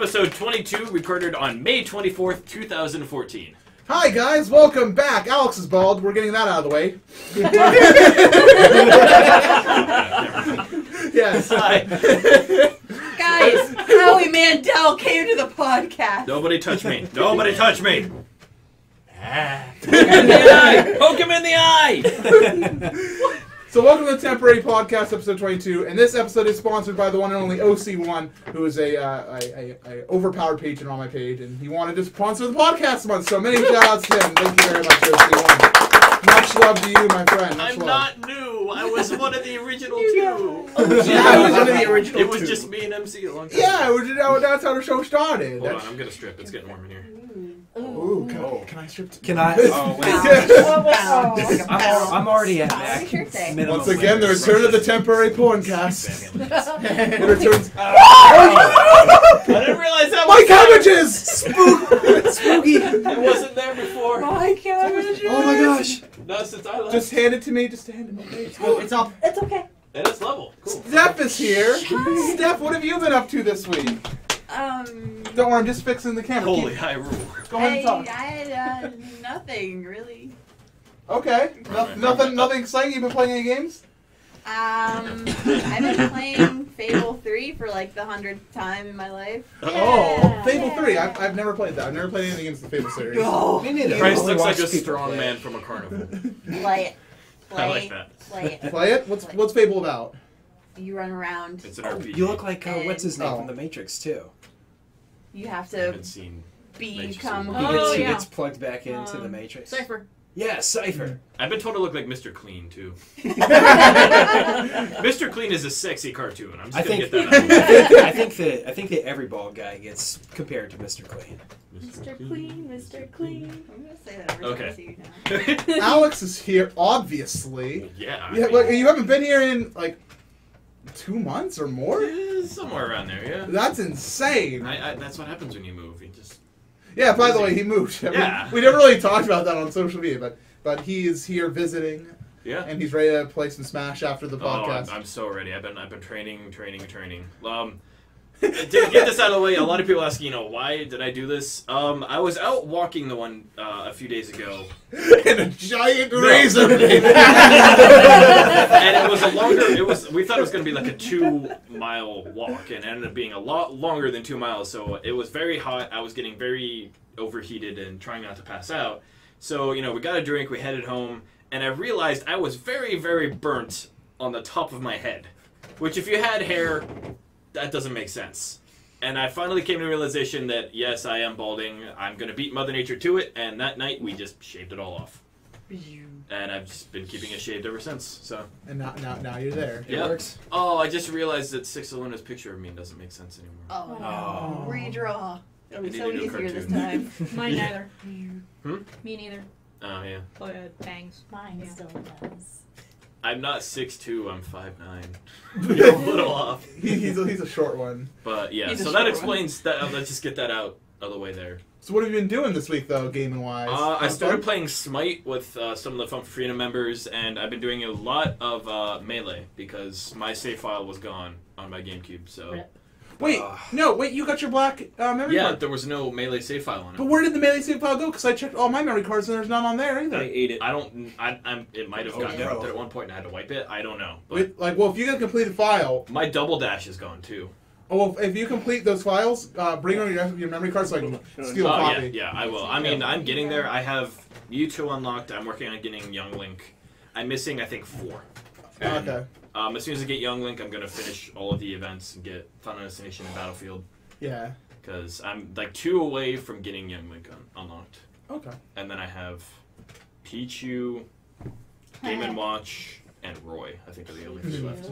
episode 22, recorded on May 24th, 2014. Hi guys, welcome back. Alex is bald. We're getting that out of the way. Yes. Hi. Guys, Howie Mandel came to the podcast. Nobody touch me. Nobody touch me. Poke him in the eye. Poke him in the eye. So welcome to the Temporary Podcast, episode 22, and this episode is sponsored by the one and only OC1, who is a overpowered patron on my page, and he wanted to sponsor the podcast this month, so many shout-outs to him. Thank you very much, OC1. Much love to you, my friend. Much I'm love. not new. I was one of the original two. Yeah, I was one of the original It was two. just me and MC a long time Yeah, that's how the show started. Hold on, I'm gonna strip. It's getting warm in here. Ooh, can I strip? Can I? Oh, wait. I'm already at max minimum. Once again, the return of the Temporary Porncast. It returns. I didn't realize that My was cabbages! Spooky. I wasn't there before. My cabbages. Oh my gosh. Not since I left. Just hand it to me. Just hand it to me. It's up. It's okay. And it's level. Cool. Steph is here. Steph, what have you been up to this week? Don't worry, I'm just fixing the camera. Holy high rule. Go ahead and talk. I had nothing really. Okay. Nothing exciting. You've been playing any games? I've been playing Fable 3 for like the 100th time in my life. Oh, Fable 3. I've never played that. I've never played anything against the Fable series. Oh, Me neither. Christ Only looks like watch a people strong play. man from a carnival. play it. I like that. Play it. Play it? What's Fable about? You run around. It's an RPG. You look like what's his name Oh. from The Matrix too. You have I to haven't seen. become He He who gets, you he are. gets plugged back into The Matrix. Cypher. Yeah, Cypher. I've been told to look like Mr. Clean too. Mr. Clean is a sexy cartoon. I'm just I gonna think, get that out. I think that every bald guy gets compared to Mr. Clean. Mr. Clean, Mr. Clean. I'm gonna say that every time I see Okay. you now. Alex is here, obviously. Yeah. I Yeah, mean, look, you haven't been here in like 2 months or more? somewhere around there, yeah. That's insane. That's what happens when you move. You just. Yeah, by the way, he moved. Yeah. We never really talked about that on social media, but he is here visiting, Yeah. and he's ready to play some Smash after the Oh, podcast. I'm so ready. I've been training. To get this out of the way, a lot of people ask, why did I do this? I was out walking a few days ago, And a giant razor. and it was we thought it was going to be like a 2-mile walk, and it ended up being a lot longer than 2 miles. So it was very hot. I was getting very overheated and trying not to pass out. So we got a drink. We headed home, and I realized I was very, very burnt on the top of my head, which if you had hair, that doesn't make sense. And I finally came to the realization that, yes, I am balding. I'm going to beat Mother Nature to it. And that night, we just shaved it all off. And I've just been keeping it shaved ever since. So. And now you're there. It Yep. works. Oh, I just realized that Six Aluna's picture of me doesn't make sense anymore. Oh no. Oh. Redraw. It'll be I need so a new easier this cartoon. time. Mine neither. Hmm? Me neither. Oh, yeah. Oh, yeah, bangs. Mine Yeah. still does. I'm not 6'2", I'm 5'9". You're a little off. He's a short one. But, yeah, He's a so that short explains that. Let's just get that out of the way there. So what have you been doing this week, though, gaming wise? I started playing Smite with some of the Fun for Freedom members, and I've been doing a lot of Melee because my save file was gone on my GameCube. So Rip. Wait, you got your black memory yeah, card. there was no Melee save file on it. But where did the melee save file go? Because I checked all my memory cards and there's none on there either. I ate it. I don't. It might have gotten no. corrupted at one point, and I had to wipe it. I don't know. But Wait, if you get a completed file, my double dash is gone too. well, if you complete those files, bring on your memory card so I can steal a Oh copy. yeah, I will. I mean, I'm getting there. I have Mewtwo unlocked. I'm working on getting Young Link. I'm missing, I think, 4. And, Okay. as soon as I get Young Link, I'm gonna finish all of the events and get Final Destination and Battlefield. Yeah. Because I'm like 2 away from getting Young Link unlocked. Okay. And then I have Pichu, Game & Watch, and Roy. I think are the only 3 left.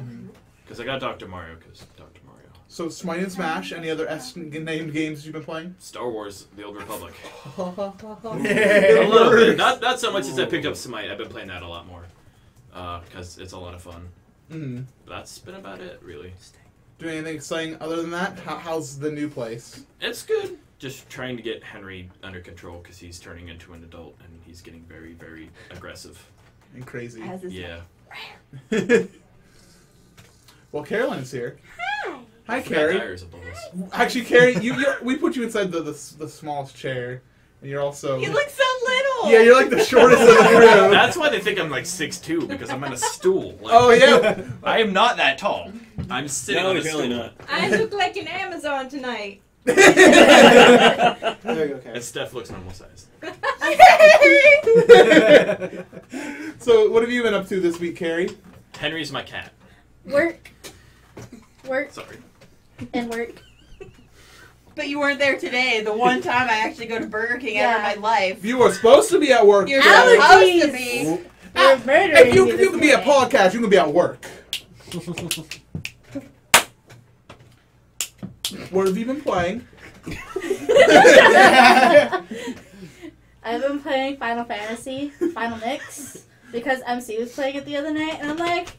Because I got Dr. Mario, because Dr. Mario. So Smite and Smash. Any other S-named games you've been playing? Star Wars, The Old Republic. Yeah. A little bit. Not so much as I picked up Smite. I've been playing that a lot more. Because it's a lot of fun. Mm. That's been about it, really. Doing anything exciting other than that? How's the new place? It's good. Just trying to get Henry under control because he's turning into an adult and he's getting very, very aggressive. And crazy. As is Yeah. Well, Caroline's here. Hi. Hi, Fat Carrie. tires above us. Actually, Carrie, we put you inside the smallest chair, and you're also. You look so little. Yeah, you're like the shortest of the crew. That's why they think I'm like 6'2", because I'm on a stool. Like, Oh yeah. I am not that tall. I'm sitting No, on a he's stool. really not. I look like an Amazon tonight. There you go, okay. And Steph looks normal sized. So, what have you been up to this week, Carrie? Henry's my cat. Work, Sorry. and work. But you weren't there today. The one time I actually go to Burger King ever in my life. You were supposed to be at work. You're Carrie. supposed to be. We're murdering If you can be at podcast, you can be at work. What have you been playing? I've been playing Final Fantasy, Final Mix, because MC was playing it the other night, and I'm like,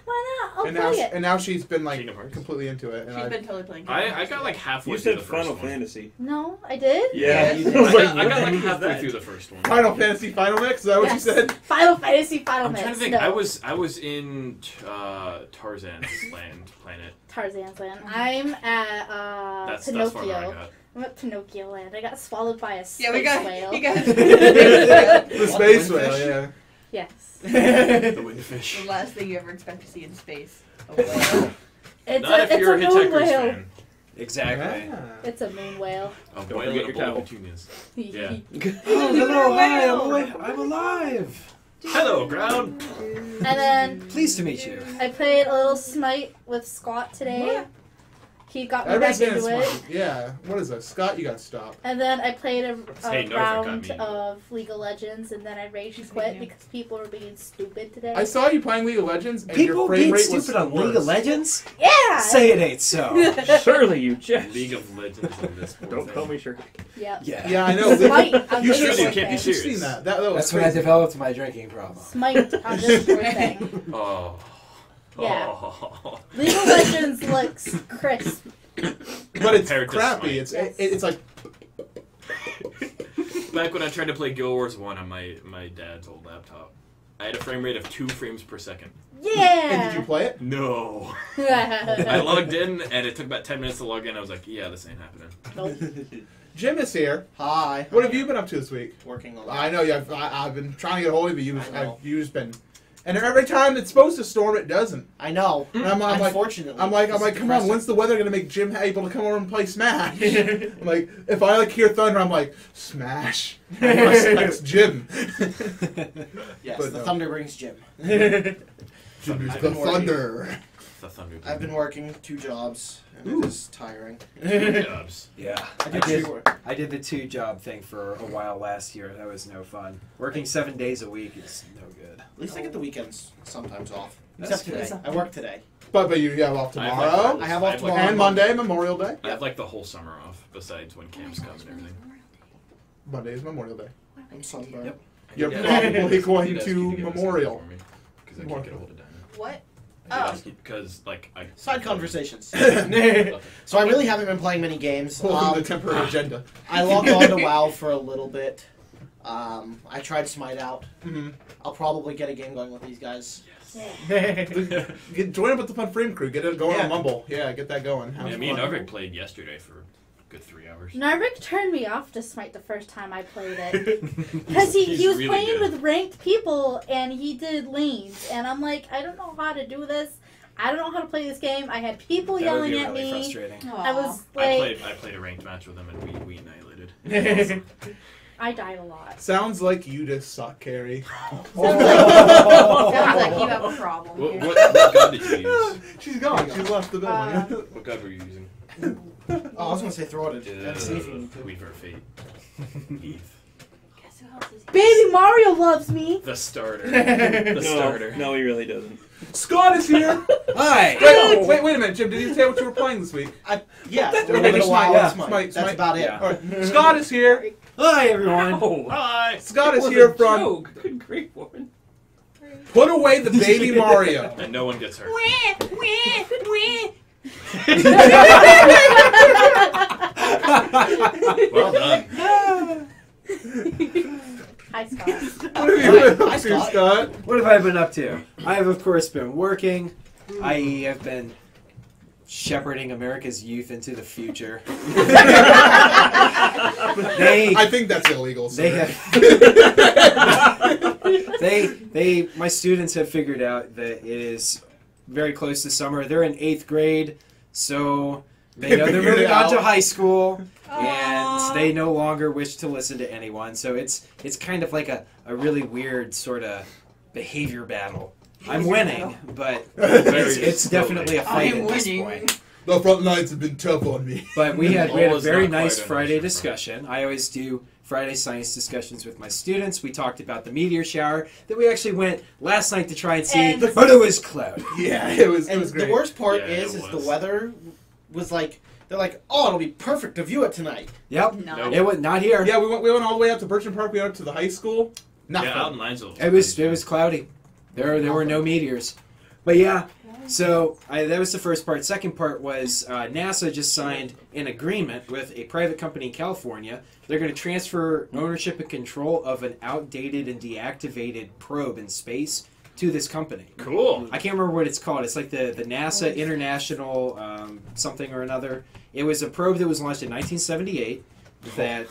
why not? I'll play it. And now she's been like Kingdom Hearts. completely into it. And She's been totally playing. I got like halfway You through said the first Final one. Fantasy. No, I did? Yeah, you did. I was like, I got like what halfway that? through the first one. Final Fantasy Final Mix. Is that what Yes. you said? Final Fantasy, Final I'm Mix. trying to think. No. I was in Tarzan's planet. Tarzan's Land. I'm at That's far where I Pinocchio. got. I'm at Pinocchio Land. I got swallowed by a space Yeah, we got. whale. You got. The space whale. Windfish? Yeah. Yes. The windfish. The last thing you ever expect to see in space. A whale. It's Not a, if it's you're a a moon Hitchhiker's whale. fan. Exactly. Yeah. It's a moon whale. A Don't whale forget and a your bowl of towel. petunias. Yeah. Oh, hello, hi, Whale. I'm alive. Hello, ground. And then Pleased to meet you. I played a little Smite with Scott today. He got me Everybody's back saying into it's it. smart. Yeah. What is that? Scott, you got to stop. And then I played a Hey, Norfolk got round me. of League of Legends, and then I rage She's quit beating you. because people were being stupid today. I saw you playing League of Legends, and People your frame being rate was stupid on worse. League of Legends? Yeah! Say it ain't so. Surely you just. League of Legends in this. poor Don't thing. call me sure. Yep. Yeah. Yeah, I know. Smite on You this should- poor you can't be thing. You've serious. seen that. That was That's when I crazy. developed my drinking problem. Smite on this poor thing. Oh. Yeah. Oh. League of Legends looks crisp. But it's Compared to crappy. Smite. It's like Back when I tried to play Guild Wars 1 on my dad's old laptop, I had a frame rate of 2 frames per second. Yeah! And did you play it? No. I logged in, and it took about 10 minutes to log in. I was like, yeah, this ain't happening. Nope. Jim is here. Hi. What have you been up to this week? Working a lot. I know I've been trying to get a hold of you. I know. You've just been, and every time it's supposed to storm, it doesn't. I know. And I'm like, Unfortunately. I'm like, This is come on, depressing. when's the weather gonna make Jim able to come over and play Smash? I'm like, if I like hear thunder, I'm like, Smash. That's Jim. Yes, But the no. thunder brings Jim. Jim is I've the been working. thunder. The Thunder. I've been working 2 jobs, and Ooh. it is tiring. Two jobs. Yeah. I did 2 work. I did the 2-job thing for a while last year. That was no fun. Working 7 days a week is no good. At least I get the weekends sometimes off. That's Except today. good. I work today. But you have off I have, tomorrow I have off tomorrow. and Monday, Memorial Day. I have like the whole summer off, besides when camps come and everything. Monday is Memorial Day. I'm sunburned. Yep. You're You probably guys going need to get a Memorial. Because I can't get a hold of Diamond. What? Oh. Because like I Side conversations. Okay. So I really haven't been playing many games. Holding the temporary agenda. I logged on to WoW for a little bit. I tried Smite out. Mm-hmm. I'll probably get a game going with these guys. Yeah. Join up with the Fun Frame crew. Get it going Yeah. on Mumble. Yeah, get that going. Have Yeah, me and fun. Narvik played yesterday for a good 3 hours. Narvik turned me off to Smite the first time I played it. Because he was really playing good. with ranked people and he did lanes. And I'm like, I don't know how to do this. I don't know how to play this game. I had people That would yelling be at really me. frustrating. I was I like, played a ranked match with them and we annihilated. I died a lot. Sounds like you just suck, Carrie. Sounds like you have a problem What, here. what god did you use? She's gone. She's left the building. What god were you using? Oh, I was gonna say throated. That's sneaking. Weaver of Fate. Eve. Guess who else is here? Baby Mario loves me. The starter. The starter. No, he really doesn't. Scott is here. Hi! Wait a minute, Jim. Did you say what you were playing this week? Yeah, a Okay, little bit of just WoW Smite, and yeah. Smite. Smite, That's Smite. about it. Yeah. All right. Scott is here. Hi, everyone! Hi! Scott is here from Good grief, woman. Put Away the Baby Mario. And no one gets hurt. Well done. Hi, Scott. What have you been up Hi, to, Scott. Scott? What have I been up to? I have, of course, been working. I have been shepherding America's youth into the future. I think that's illegal. They Sir. my students have figured out that it is very close to summer. They're in 8th grade, so they know they're figured moving it on to out. high school, Aw. and they no longer wish to listen to anyone. So it's kind of like a really weird sort of behavior battle. I'm winning, but it's definitely a fight I'm at this winning. point. The front lines have been tough on me. But we had All a is very not quite nice under Friday control. discussion. I always do Friday science discussions with my students. We talked about the meteor shower. Then we actually went last night to try and see, And- but it was cloudy. Yeah, it was And great. the worst part Yeah, is it the was. weather was like, they're like, oh, it'll be perfect to view it tonight. Yep, No. Nope. it was not here. Yeah, we went all the way up to Birchland Park. We went up to the high school. Nothing. Yeah, out in Linesville. It was cloudy. There were no meteors. But yeah, so that was the first part. Second part was NASA just signed an agreement with a private company in California. They're going to transfer ownership and control of an outdated and deactivated probe in space to this company. Cool. I can't remember what it's called. It's like the NASA International something or another. It was a probe that was launched in 1978 that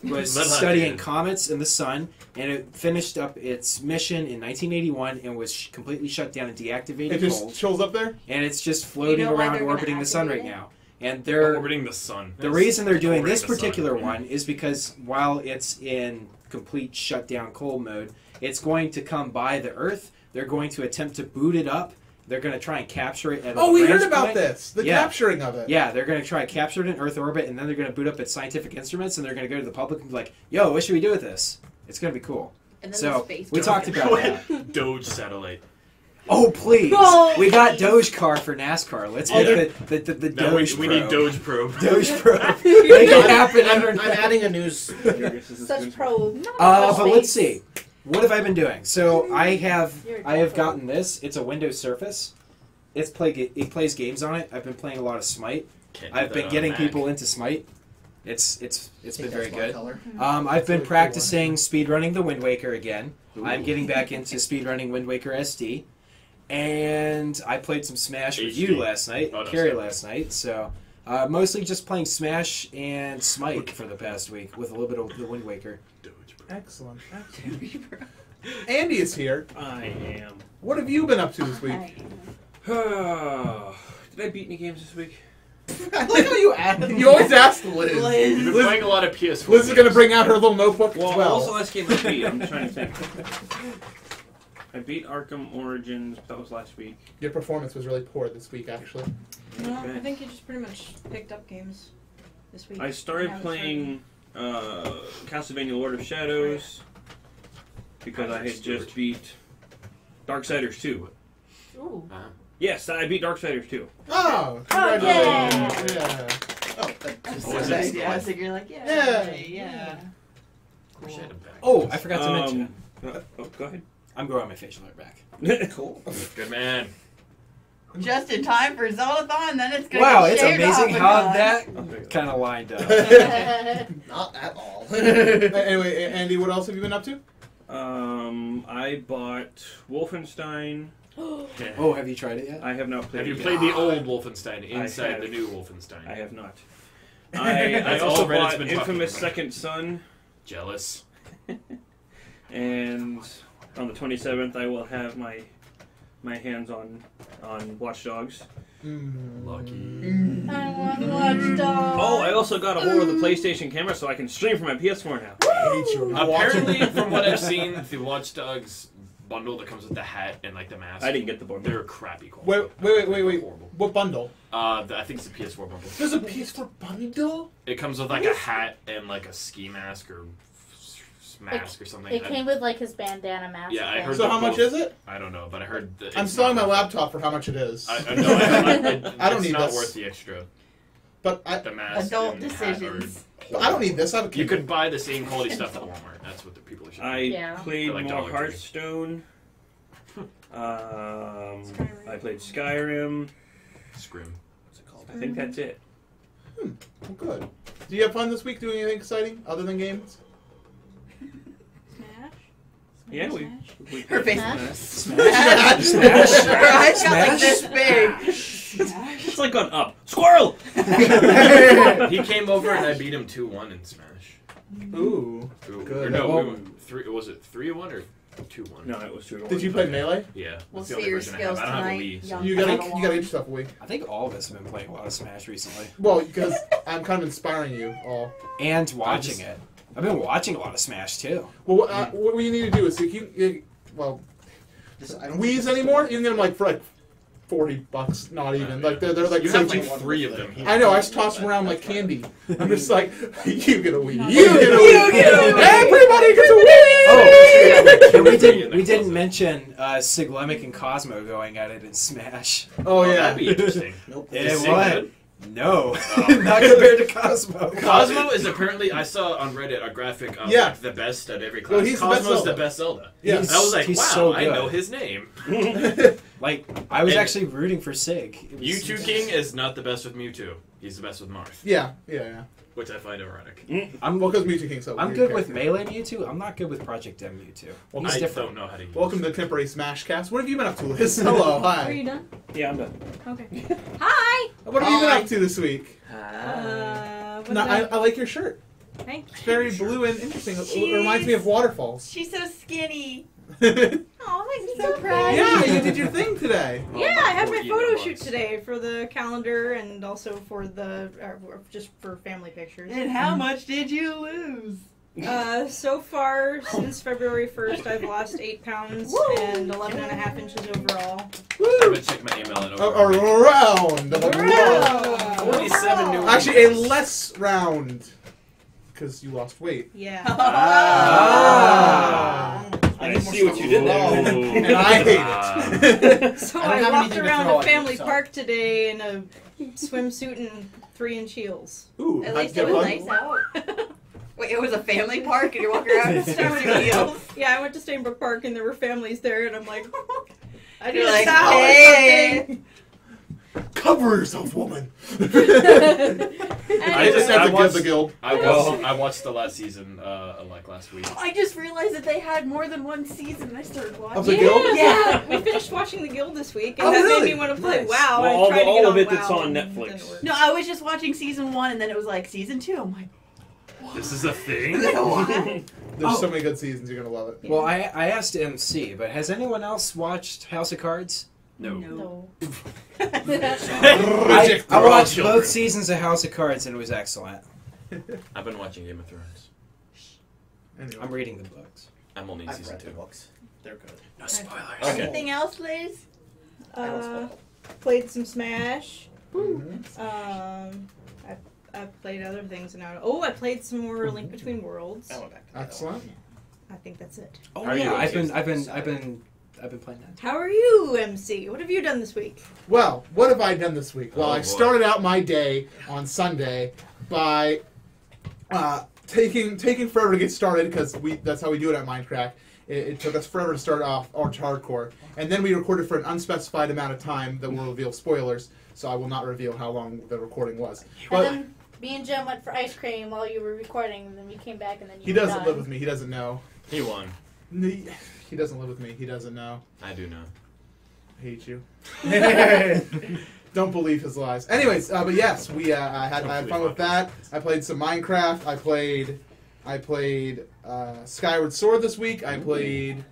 was That's not studying good. comets and the sun, and it finished up its mission in 1981 and was completely shut down and deactivated It just cold. chills up there. And it's just floating know why around they're gonna orbiting the sun right activate it? now. And they're Orbiting the sun. the reason they're doing Orbiting this the sun. particular one is because while it's in complete shutdown cold mode, it's going to come by the Earth. They're going to attempt to boot it up. They're going to try and capture it at a Oh, we heard range about point. this. The Yeah. capturing of it. Yeah, they're going to try and capture it in Earth orbit, and then they're going to boot up its scientific instruments, and they're going to go to the public and be like, yo, what should we do with this? It's going to be cool. And then So, the space we probe. talked about that. Doge satellite. Oh, please. Oh, We got please. Dogecar for NASCAR. Let's Oh, get the No, Doge we need probe. Doge probe. Doge probe. Make it happen. I'm adding a news. Such probe. But let's see. What have I been doing? So I have You're gotten this. It's a Windows Surface. It plays games on it. I've been playing a lot of Smite. Can't do I've that been on getting Mac. people into Smite. It's been very good. Color. I've been really cool practicing speedrunning the Wind Waker again. I'm getting back into speedrunning Wind Waker SD. And I played some Smash with you HD. last night, Oh, no, Carrie sorry. last night. So mostly just playing Smash and Smite for the past week with a little bit of the Wind Waker. Doge probe. Excellent. Excellent. Andy is here. I am. What have you been up to this week? Did I beat any games this week? I like how you added. You always ask Liz. You've Liz. been Liz- playing a lot of PS4. Liz is going to games. bring out her little notebook Well, as what was the well. last game I beat? I'm trying to think. I beat Arkham Origins. That was last week. Your performance was really poor this week, actually. No, I think you just pretty much picked up games this week. I started haven't playing Castlevania Lord of Shadows because I had just beat Darksiders 2. Ooh. Yes, I beat Darksiders 2. Oh, Oh, congratulations. Yeah. Oh, that That's just What was nice. it? Yeah, I think you're like, yeah. Yeah. Yeah. Wish I had a back. Oh, I forgot to mention. Go ahead. I'm growing my facial hair back. cool. Good man. Just in time for Zolathon, then it's gonna Wow, get it's shaved amazing off how again. that kind of lined up. Not at all. Anyway, Andy, what else have you been up to? I bought Wolfenstein. Oh, have you tried it yet? I have not played Have you it yet. played the old Wolfenstein I inside have. the new Wolfenstein? I have not. I That's also all Reddit's bought been talking Infamous about. Second Son, Jealous. and on the 27th I will have my hands on Watch Dogs. Lucky. I want Watch Dogs. Oh, I also got a hold of the PlayStation camera so I can stream from my PS4 now. I hate you. I'm watching. Apparently, from what I've seen, the Watch Dogs bundle that comes with the hat and like the mask, I didn't get the board. they're crappy quality. Wait. Horrible. What bundle? I think it's the PS4 bundle. There's a PS4 bundle? It comes with like a hat and like a ski mask or mask or something. It came with like his bandana mask. Yeah, I thing. heard So how much is it? I don't know, but I heard that I'm it's selling my not- laptop for how much it is. I I don't it's need not this. worth the extra. But The mask Adult and hat are decisions. I don't need this. I have a You Kindle. could buy the same quality stuff at Walmart. That's what the people should. I Yeah. played For like more Dollar Tree. Hearthstone. I played Skyrim. Scrim. What's it called? I think that's it. Well, good. Do you have fun this week doing anything exciting other than games? Smash? Yeah, we Her face. Smash. Smash. Her eyes got like Smash. this big. It's like on up. Squirrel! He came over and I beat him 2-1 in Smash. Ooh. Ooh, Good. Or no, Oh. we went 3. Was it 3-1 or 2-1? No, it was 2 to 1. Did you play Melee? Yeah. We'll that's the see only your version I skills have. I don't have a tonight, Wii. So. young You gotta Padawan. get yourself a week. I think all of us have been playing a lot of Smash recently. Well, because I'm kind of inspiring you all. And watching it. I've been watching a lot of Smash too. Well, what you need to do is Wii's anymore. You can get them like for like $40, not even. Like they're like You have $17. like 3 of them. I know. I just toss them around like candy. I'm just like, you get a Wii. You get a Wii. Everybody gets a Wii. Oh, and we didn't mention Siglemic and Cosmo going at it in Smash. Oh yeah. That'd be interesting. Nope. It Is Sig was. good? No, Oh. not compared to Cosmo. Cosmo is apparently, I saw on Reddit a graphic of Yeah. like the best at every class. Well, he's the best Cosmo's Zelda. the best Zelda. Yeah. And I was like, He's wow, so I good. know his name. Like, I was And- actually rooting for Sig. It was- Mewtwo King is not the best with Mewtwo. He's the best with Marth, Yeah. which I find ironic. I'm Well, because Mewtwo King's so I'm weird good with character. Melee Mewtwo. I'm not good with Project M Mewtwo. Well, He's I different. don't know how to use Welcome to the temporary Smash Cast. What have you been up to, Liz? Hello, Are you hi. done? Yeah, I'm done. Okay. Hi. What have you been up to this week? What No, did I like your shirt. Thank It's very blue and interesting. It reminds me of waterfalls. She's so skinny. Yeah, Oh, I'm so proud. you did your thing today. Yeah, I had my Email photo box. shoot today for the calendar and also for the just for family pictures. And how much did you lose? So far since February 1st, I've lost 8 pounds and 11 and a half inches overall. I'm Woo! gonna check my email and A over. round of applause. Wow. 47 new Actually, a emails. less round. Because you lost weight. Yeah. Ah. I see what you did there. And I hate it. So I don't I have walked anything to around throw the at you, family so. park today in a swimsuit and 3-inch heels. Ooh, At how'd least you it get was one? nice out. Wait, it was a family park and you're walking around in swimsuit heels? Yeah, I went to Stainbrook Park and there were families there, and I'm like, I need You're a like, towel or hey. something. Cover yourself, woman. I I just have to give watched- the guild. I watched the last season like last week. I just realized that they had more than one season and I started watching. Of the guild? Yeah. We finished watching The Guild this week, and Oh, that really? made me want to play Nice. WoW. Well, I all tried the- to get all of it WoW that's on and it Netflix. didn't work. No, I was just watching season 1 and then it was like season 2. I'm like, This is a thing? why? There's so many good seasons, you're gonna love it. Well, I asked MC, but has anyone else watched House of Cards? No. No. Reject I all watched children. both seasons of House of Cards and it was excellent. I've been watching Game of Thrones. Anyway. I'm reading the books. I'm only in I've season read the 2. books. They're good. No spoilers. Okay. Anything else, Liz? I don't Uh, spoil. played some Smash. Mhm. I played other things now. Oh, I played some more Link Between Worlds. I went back to that Excellent. I think that's it. Oh How are you yeah, doing, I've been Jason? playing that. How are you, MC? What have you done this week? Well, what have I done this week? Well, Oh, I boy. started out my day on Sunday by taking forever to get started because that's how we do it at Minecraft. It took us forever to start off Arch Hardcore, and then we recorded for an unspecified amount of time that will reveal spoilers. So I will not reveal how long the recording was. And But then me and Jem went for ice cream while you were recording, and then we came back, and then you he were doesn't done. live with me. He doesn't know. He won. He doesn't live with me. He doesn't know. I do know. I hate you. Don't believe his lies. Anyways, but yes, I had fun with that. I played some Minecraft. I played Skyward Sword this week. I played.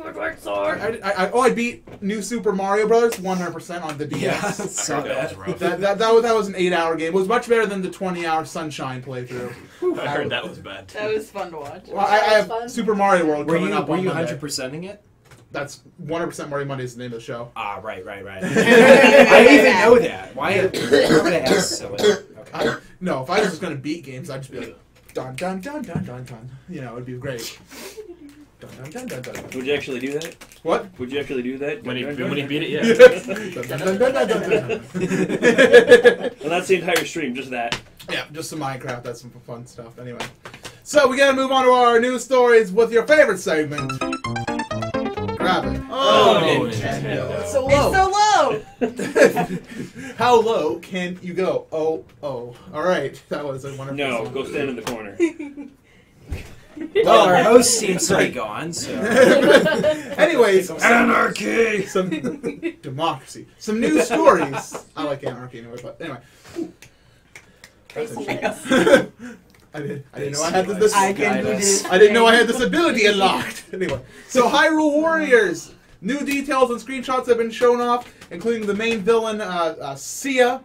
I beat New Super Mario Brothers 100% on the DS. Yeah, I saw heard that was that. rough. That was an 8-hour game. It was much better than the 20-hour Sunshine playthrough. I heard that was bad. That was fun to watch. Well, I have Fun. Super Mario World Were coming you up on Monday. 100%ing it? That's 100% Mario Monday is the name of the show. Ah, right. I didn't even know that. Why would I ask silly? Okay. No, if I was just going to beat games, I'd just be like, dun dun dun dun dun dun. You know, it'd be great. Dun dun dun dun dun. Would you actually do that? What? Would you actually do that? When he beat it, Dun, yeah. dun, dun, dun, dun, dun, dun. Well, that's the entire stream, just that. Yeah, just some Minecraft. That's some fun stuff. Anyway, so we gotta move on to our news stories with your favorite segment. Grab it. Oh, Nintendo. So low. How low can you go? Oh. All right, that was a wonderful. No, song. go stand in the corner. Well, Well, our host seems to be gone, so. Anyways, Anarchy! some democracy, some news stories. I like anarchy anyway, but anyway. Craziness. I didn't know I had this. I can do this. I didn't know I had this ability unlocked. Anyway, so Hyrule Warriors. New details and screenshots have been shown off, including the main villain, Sia.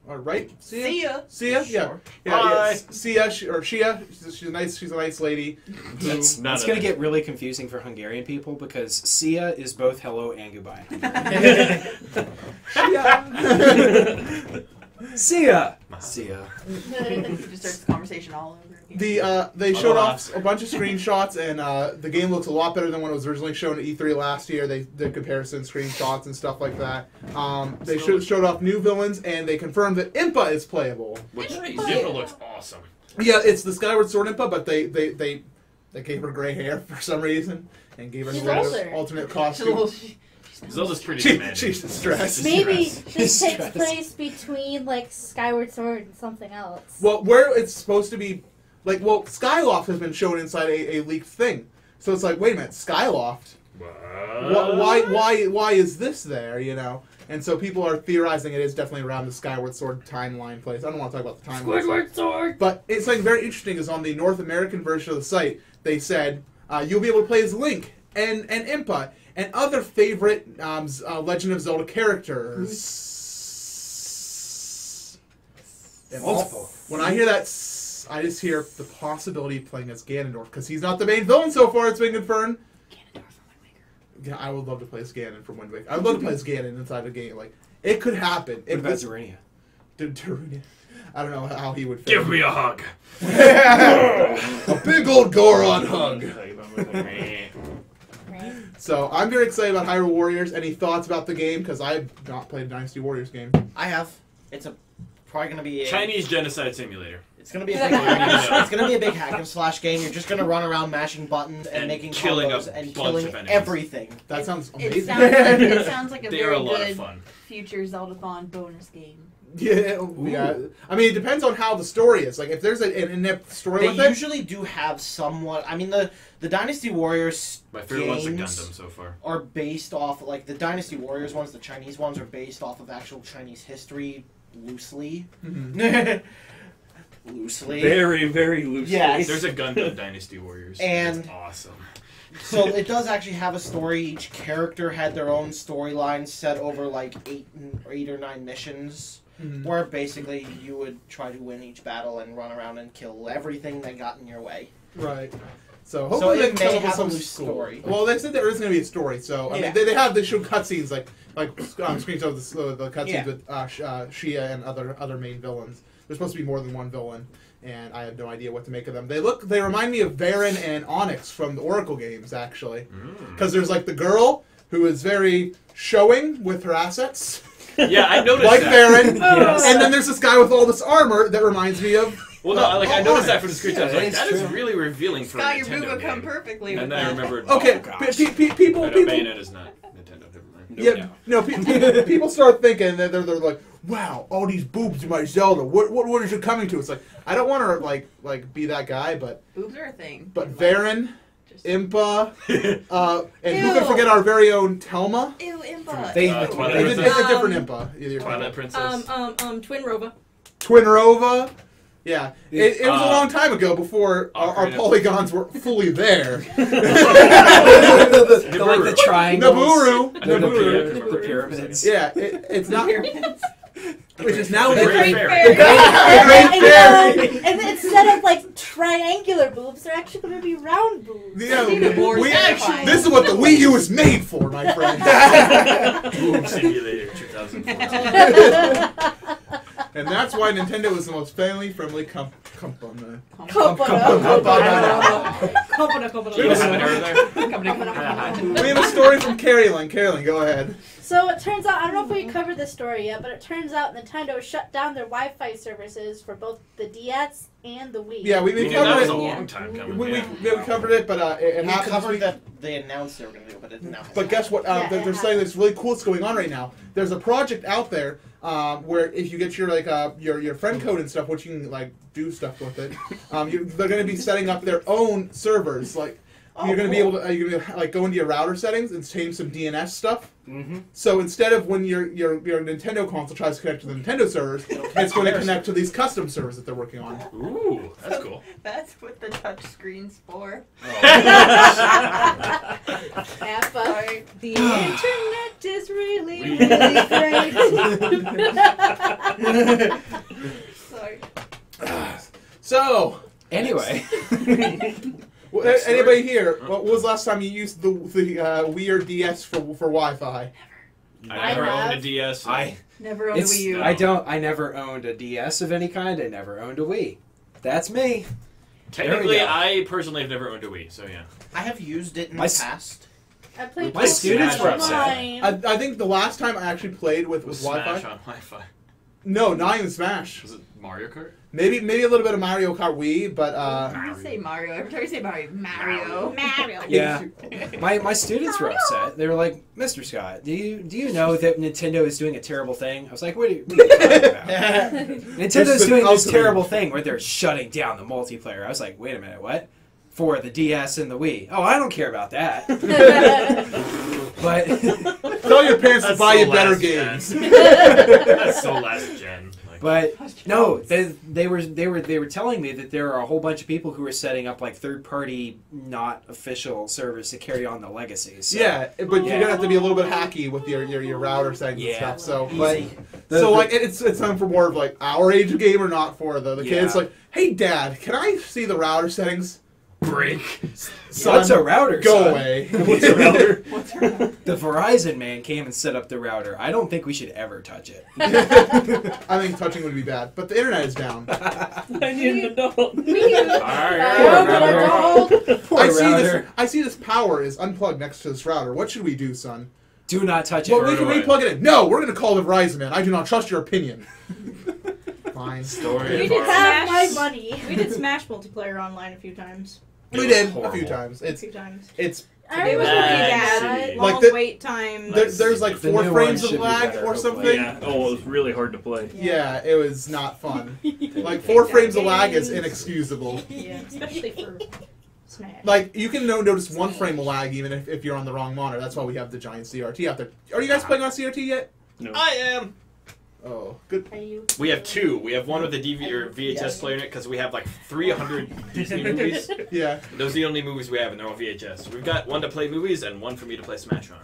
Right? Sia? Sia? Yeah. Hi. Sia, Shia. She's a nice lady. That's None of going it. to get really confusing for Hungarian people because Sia is both hello and goodbye. Shia. Sia! Sia. Just starts the conversation all over again. They showed off a bunch of screenshots, and the game looks a lot better than when it was originally shown at E3 last year. They did comparison screenshots and stuff like that. They showed off new villains, and they confirmed that Impa is playable. Which Nice. Impa looks awesome. Yeah, it's the Skyward Sword Impa, but they gave her gray hair for some reason and gave her She's an older. alternate She's a little- costume. Zelda's pretty demanding. She's distressed. Maybe Stress. this takes Stress. place between like Skyward Sword and something else. Well, where it's supposed to be, Skyloft has been shown inside a leaked thing. So it's like, wait a minute, Skyloft? Why is this there, you know? And so people are theorizing it is definitely around the Skyward Sword timeline place. I don't want to talk about the timeline. Squidward sword! But it's something very interesting is on the North American version of the site, they said you'll be able to play as Link and Impa and other favorite Legend of Zelda characters. And Multiple. when I hear that, I just hear the possibility of playing as Ganondorf because he's not the main villain so far. It's been confirmed. Yeah, I would love to play as Ganon from Wind Waker. I would love to play as Ganon inside a game. Like it could happen. What If about this- Zarania? I don't know how he would fit. Give me a hug. A big old Goron hug. So I'm very excited about Hyrule Warriors. Any thoughts about the game? Because I've not played a Dynasty Warriors game. I have. It's probably gonna be a, Chinese genocide simulator. It's gonna be a big. It's gonna be a big hack and slash game. You're just gonna run around mashing buttons and making killing a combos and bunch killing of enemies. everything. That sounds It amazing. sounds like a They are very a lot of good fun. future Zelda-thon bonus game. Yeah. I mean, it depends on how the story is. Like, if there's an in-depth story They with it, usually do have somewhat. I mean, the Dynasty Warriors My favorite one's the games Gundam so far. are based off like the Dynasty Warriors ones. The Chinese ones are based off of actual Chinese history, loosely. Mhm. Loosely. Very, very loosely. Yes. There's a Gundam Dynasty Warriors. And- it's awesome. So it does actually have a story. Each character had their own storyline set over like 8 or 9 missions, Mhm. where basically you would try to win each battle and run around and kill everything that got in your way. Right. So hopefully it they can may come up with have a some loose school. story. Well, they said there is going to be a story. So I Yeah. mean, they show cutscenes like screenshots of the cutscenes Yeah. with Shia and other main villains. There's supposed to be more than one villain, and I have no idea what to make of them. They remind me of Varen and Onyx from the Oracle games, actually, because there's like the girl who is very showing with her assets, Yeah, I noticed like that. Varen, Yes. and then there's this guy with all this armor that reminds me of. Well, no, I noticed that from the screenshot. I was Yeah, like, it's that is true. really revealing for a Scott, your Nintendo booba come game. perfectly with And then I that. remembered. Okay, Oh, gosh. people. Bayonetta is not Nintendo. Never mind. Yeah, no, people start thinking that they're like, wow, all these boobs in my Zelda. What is it coming to? It's like I don't want to like be that guy, but Boobs are a thing. Varen, Just- Impa, and who Ew. can forget our very own Telma? Ew, Impa. They- Ew. Twilight It's Princess. a different Impa. Either Twilight Princess. Twin Rova. Twin Rova. Yeah, it was a Uh, long time ago before our Ocarina. polygons were fully there. the like the triangles. Nabooru. The, Nabooru. the pyramids. Yeah, it's not. Which is now The the Great Great Fairy. Fairy. And instead of like triangular boobs, they're actually going to be round boobs. Yeah, Even more we terrifying. actually. This is what the Wii U is made for, my friend. Boom Simulator 2014. And that's why Nintendo is the most family-friendly company. You have an error there? We have a story from Carrie Lynn. Carrie Lynn, go ahead. So it turns out, I don't know if we covered this story yet, but it turns out Nintendo shut down their Wi-Fi services for both the DS and the Wii. Yeah, we We knew that covered was a it. long time coming. We yeah. covered it, but it We happened this covered week. that they announced they were going to do it, but it didn't happen. But guess what? Yeah, They're it saying this really cool that's going on right now. There's a project out there where if you get your like your friend code and stuff, which you can like do stuff with it, they're going to be setting up their own servers. Like you're going to be able to you're going to like go into your router settings and change some DNS stuff. Mm-hmm. So instead of when your Nintendo console tries to connect to the Nintendo servers, it's going to connect to these custom servers that they're working on. Ooh, that's cool. That's what the touch screen's for. Sorry. The internet is really, really great. Sorry. So Anyway, anybody here? What was the last time you used the Wii or DS for Wi-Fi? I never I owned a have. DS. Never owned a it's Wii U. I never owned a DS of any kind. I never owned a Wii. That's me. Technically, go. I personally have never owned a Wii, so yeah. I have used it in My the past. I played My students were Online. I think the last time I actually played with Wi-Fi. Smash on Wi-Fi. No, not even Smash. Was it Mario Kart? Maybe a little bit of Mario Kart Wii, but You say Mario. Every time you say Mario. Yeah. My students were upset. They were like, "Mr. Scott, do you know that Nintendo is doing a terrible thing?" I was like, "What are you talking about?" Nintendo's doing this terrible thing where they're shutting down the multiplayer. I was like, "Wait a minute, what?" For the DS and the Wii. Oh, I don't care about that. But tell your parents to That's buy so you better last games. That's so last gen. Like, But no, they were telling me that there are a whole bunch of people who are setting up like third-party, not official servers to carry on the legacy. So. Yeah, but you're gonna have to be a little bit hacky with your router settings and stuff. So, but Easy. like it's time for more of like our age gamer, not for the kids. Yeah. Like, hey, Dad, can I see the router settings? break. Son, What's a router? Go son? away. What's a router? The Verizon man came and set up the router. I don't think we should ever touch it. I think touching would be bad, but the internet is down. I need an adult. Poor I see router. this. I see this power is unplugged next to this router. What should we do, son? Do not touch it. Well, we can away. replug it in. No, we're gonna call the Verizon man. I do not trust your opinion. Fine. Story We of did our Have my Smash. money. We did Smash multiplayer online a few times. We did a Horrible. few times. A few times. It's It was really bad. City. Long Like the- wait time. there's like The 4 new frames one of should be lag better, or hopefully. something. Yeah. Oh, it was really hard to play. Yeah, it was not fun. Like 4 frames of lag is Games. inexcusable. Yeah, especially for Smash. Like you can notice 1 frame of lag even if you're on the wrong monitor. That's why we have the giant CRT out there. Are you guys playing on CRT yet? No. I am. Oh, good. Are you? We have 2. We have one with a DVD or VHS player in it because we have like 300 Disney movies. Yeah. Those are the only movies we have, and they're all VHS. We've got one to play movies and one for me to play Smash on.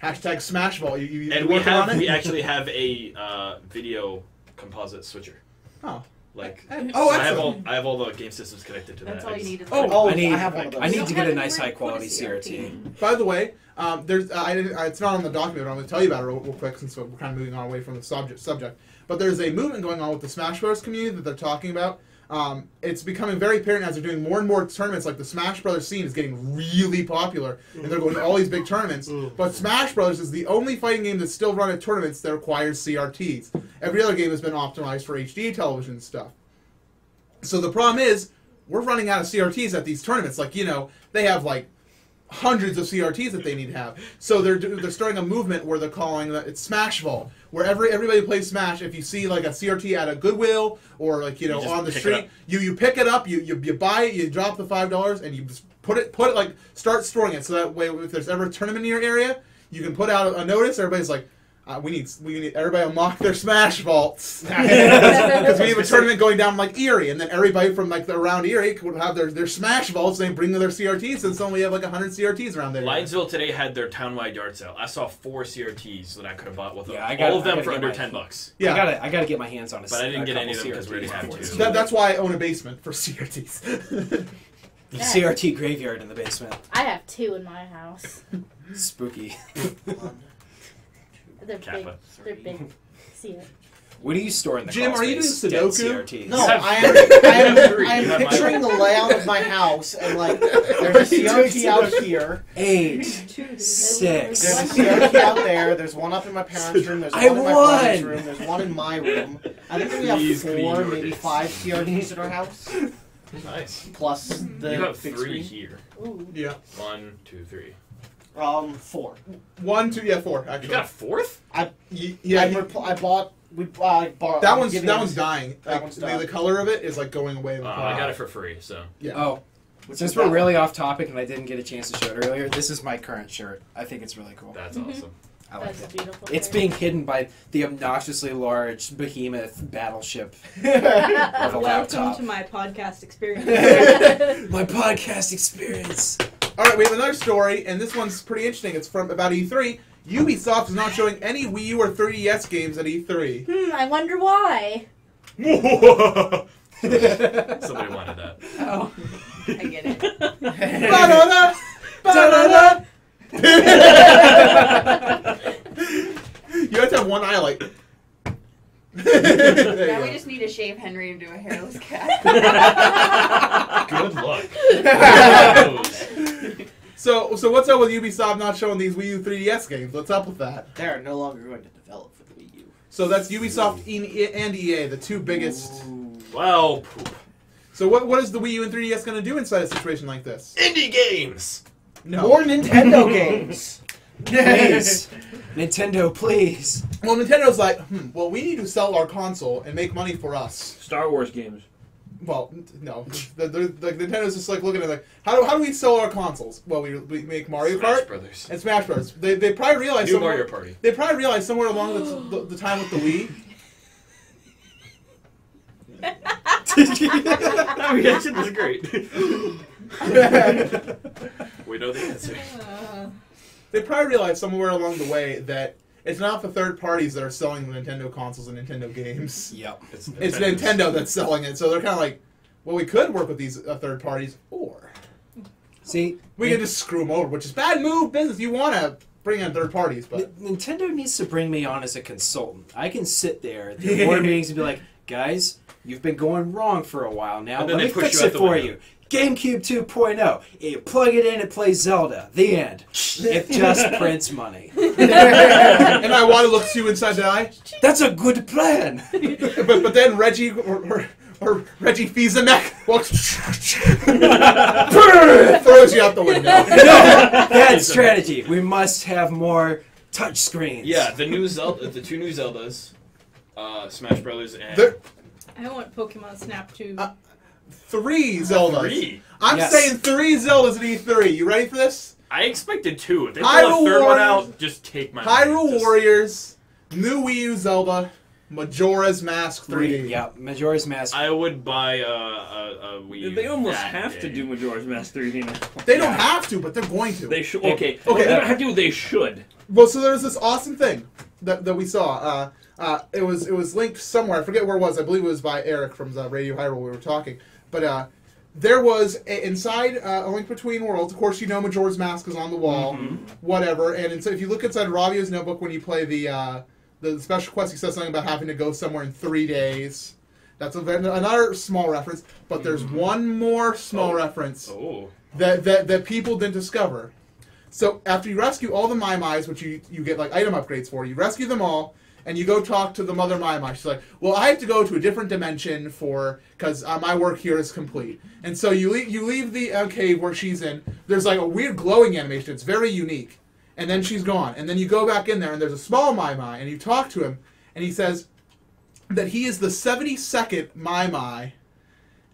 Hashtag Smashball. You And we working on it? we actually have a video composite switcher. Oh. Like, Oh, so excellent. I have all the game systems connected to That's that. all you need is Oh, I need- I have one of those. I need to get a Don't nice have high quality anywhere to put a CRT. By the way, there's it's not on the document, but I'm going to tell you about it real quick since we're kind of moving on away from the subject. But there's a movement going on with the Smash Bros. Community that they're talking about. It's becoming very apparent as they're doing more and more tournaments. Like the Smash Brothers scene is getting really popular, and they're going to all these big tournaments. But Smash Brothers is the only fighting game that's still run at tournaments that requires CRTs. Every other game has been optimized for HD television stuff. So the problem is, we're running out of CRTs at these tournaments. Like, they have like hundreds of CRTs that they need to have. So they're starting a movement where they're calling it's Smashball, where everybody plays Smash. If you see like a CRT at a Goodwill or like just on the pick it street, up. you pick it up, you buy it, you drop the $5, and you just put it like start storing it. So that way, if there's ever a tournament in your area, you can put out a notice. Everybody's like, we need everybody unlock their Smash vaults because we have a tournament going down like Erie, and then everybody from like around Erie would have their Smash vaults. They bring their CRTs, and suddenly we have like 100 CRTs around there. Linesville today had their townwide yard sale. I saw 4 CRTs that I could have bought with them. Yeah, All of I them gotta for get under my- $10. Yeah, I gotta get my hands on a. But I didn't a get any of couple them because we already CRTs had before 2. it's- that's why I own a basement for CRTs. The CRT graveyard in the basement. I have 2 in my house. Spooky. They're big. Kappa. They're big. See it. What do you store in the Jim, crawl are you space? doing Dead Sudoku? CRTs. No, You have I three. am You have 3. You I'm have mine. picturing the layout of my house, and like there's a CRT out here, 8, there's 6. a CRT out there, there's one up in my parents' room, there's one I in my brother's won! room, there's one in my room. I think we have Please be 4, your maybe days. 5 CRTs at our house, Nice. plus the You have big 3 screen. here. Ooh. Yeah, 1, 2, 3. 4. 1, 2, yeah, 4 You actually. got a 4th? Yeah, I bought We borrowed. That one's dying. That Like, one's the dying. color of it is like going away. With I got it for free, so. Yeah. Oh, since we're really off topic and I didn't get a chance to show it earlier, this is my current shirt. I think it's really cool. That's Mhm. awesome. I like That's it. beautiful. It's being hidden by the obnoxiously large behemoth battleship of a Welcome laptop. to my podcast experience. My podcast experience. All right, we have another story, and this one's pretty interesting. It's from about E3. Ubisoft is not showing any Wii U or 3DS games at E3. I wonder why. Somebody wanted that. Oh. I get it. Ba-da-da, ba-da-da. You have to have one eye like. There you Now we go. just need to shave Henry and do a hairless cat. Good luck. So what's up with Ubisoft not showing these Wii U 3DS games? What's up with that? They're no longer going to develop for the Wii U. So that's Ubisoft and EA, the two biggest. Well, poop. So what is the Wii U and 3DS going to do inside a situation like this? Indie games. No. More Nintendo games. Please. Nintendo, please. Well, Nintendo's like, well, we need to sell our console and make money for us. Star Wars games. Well, no. Like Nintendo's just like looking at like, how do we sell our consoles? Well, we make Mario Smash Kart Brothers. and Smash Bros. They probably realized New somewhere, Mario Party. They probably realized somewhere along the time with the Wii. Our reaction was great. We know the answer. They probably realized somewhere along the way that it's not the third parties that are selling the Nintendo consoles and Nintendo games. Yep. It's Nintendo that's selling it. So they're kind of like, well, we could work with these third parties, or See, we can just screw them over, which is bad move business. You want to bring in third parties, but Nintendo needs to bring me on as a consultant. I can sit there at the board meetings and be like, guys, you've been going wrong for a while now. And then Let they me push fix you out it the for window. you. GameCube 2.0. You plug it in, it plays Zelda. The end. It just prints money. and I want to look you inside the eye. That's a good plan. But then Reggie or Reggie Fils-Aimé walks, throws you out the window. No, bad strategy. We must have more touch screens. Yeah, the new Zelda, the two new Zeldas, Smash Brothers and There- I want Pokemon Snap too. 3 Zeldas. 3. I'm Yes. saying 3 Zeldas at E3. You ready for this? I expected 2. If they pull Hyrule a third one Warriors- out, just take my Hyrule money. Warriors, new Wii U Zelda, Majora's Mask 3D. Yeah, Majora's Mask. I would buy a Wii U. They almost that have to day. do Majora's Mask 3D now. They don't have to, but they're going to. They should. Okay. Okay. They don't have to. They should. Well, so there's this awesome thing that we saw. It was linked somewhere. I forget where it was. I believe it was by Eric from the Radio Hyrule. We were talking, but there was inside A Link Between Worlds. Of course, you know Majora's Mask is on the wall, whatever. And so if you look inside Ravio's notebook when you play the special quest, he says something about having to go somewhere in 3 days. That's another small reference. But there's one more small reference Oh. that people didn't discover. So after you rescue all the Mai-Mais, which you get like item upgrades for, you rescue them all, and you go talk to the mother Mai-Mai. She's like, well, I have to go to a different dimension because my work here is complete. And so you leave the cave where she's in. There's like a weird glowing animation. It's very unique. And then she's gone. And then you go back in there, and there's a small Mai-Mai, and you talk to him, and he says that he is the 72nd Mai-Mai.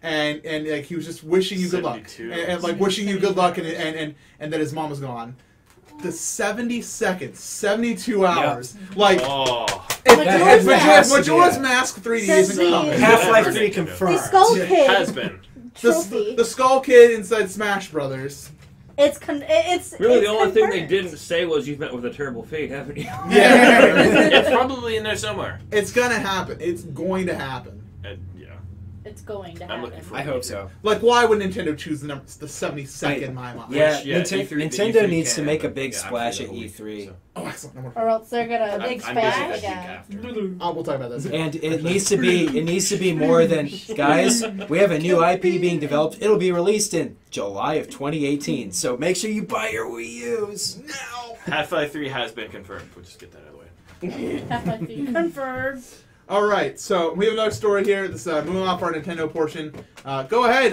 And like he was just wishing you good luck, 72. and like wishing you good luck, and that his mom was gone. The 70 seconds, 72 hours, like Oh. Majora's Mask. Majora's Mask 3D isn't Says coming. the- Half-Life Never 3 did. confirmed. The Skull It Kid has been. trophy. The Skull Kid inside Smash Brothers. It's Really, it's the only thing they confirmed. didn't say was you've met with a terrible fate, haven't you? Yeah, It's probably in there somewhere. it's gonna happen. It's going to happen. Yeah. It's going to I'm happen. looking for I hope so. Like, why would Nintendo choose the 72nd Mai-Mai? Yeah, Which, yeah, Nintendo, E3 the Nintendo E3 needs to can, make a but, big yeah, I'm splash free at the whole week, E3. so. Oh, excellent. No more. Or else they're gonna A big I'm busy splash. that week Yeah. after. We'll talk about that. And it needs to be more than, guys, we have a new IP being developed. It'll be released in July of 2018. So make sure you buy your Wii U's now. Half-Life 3 has been confirmed. We'll just get that out of the way. Half-Life 3 confirmed. All right, so we have another story here. This moving off our Nintendo portion. Go ahead,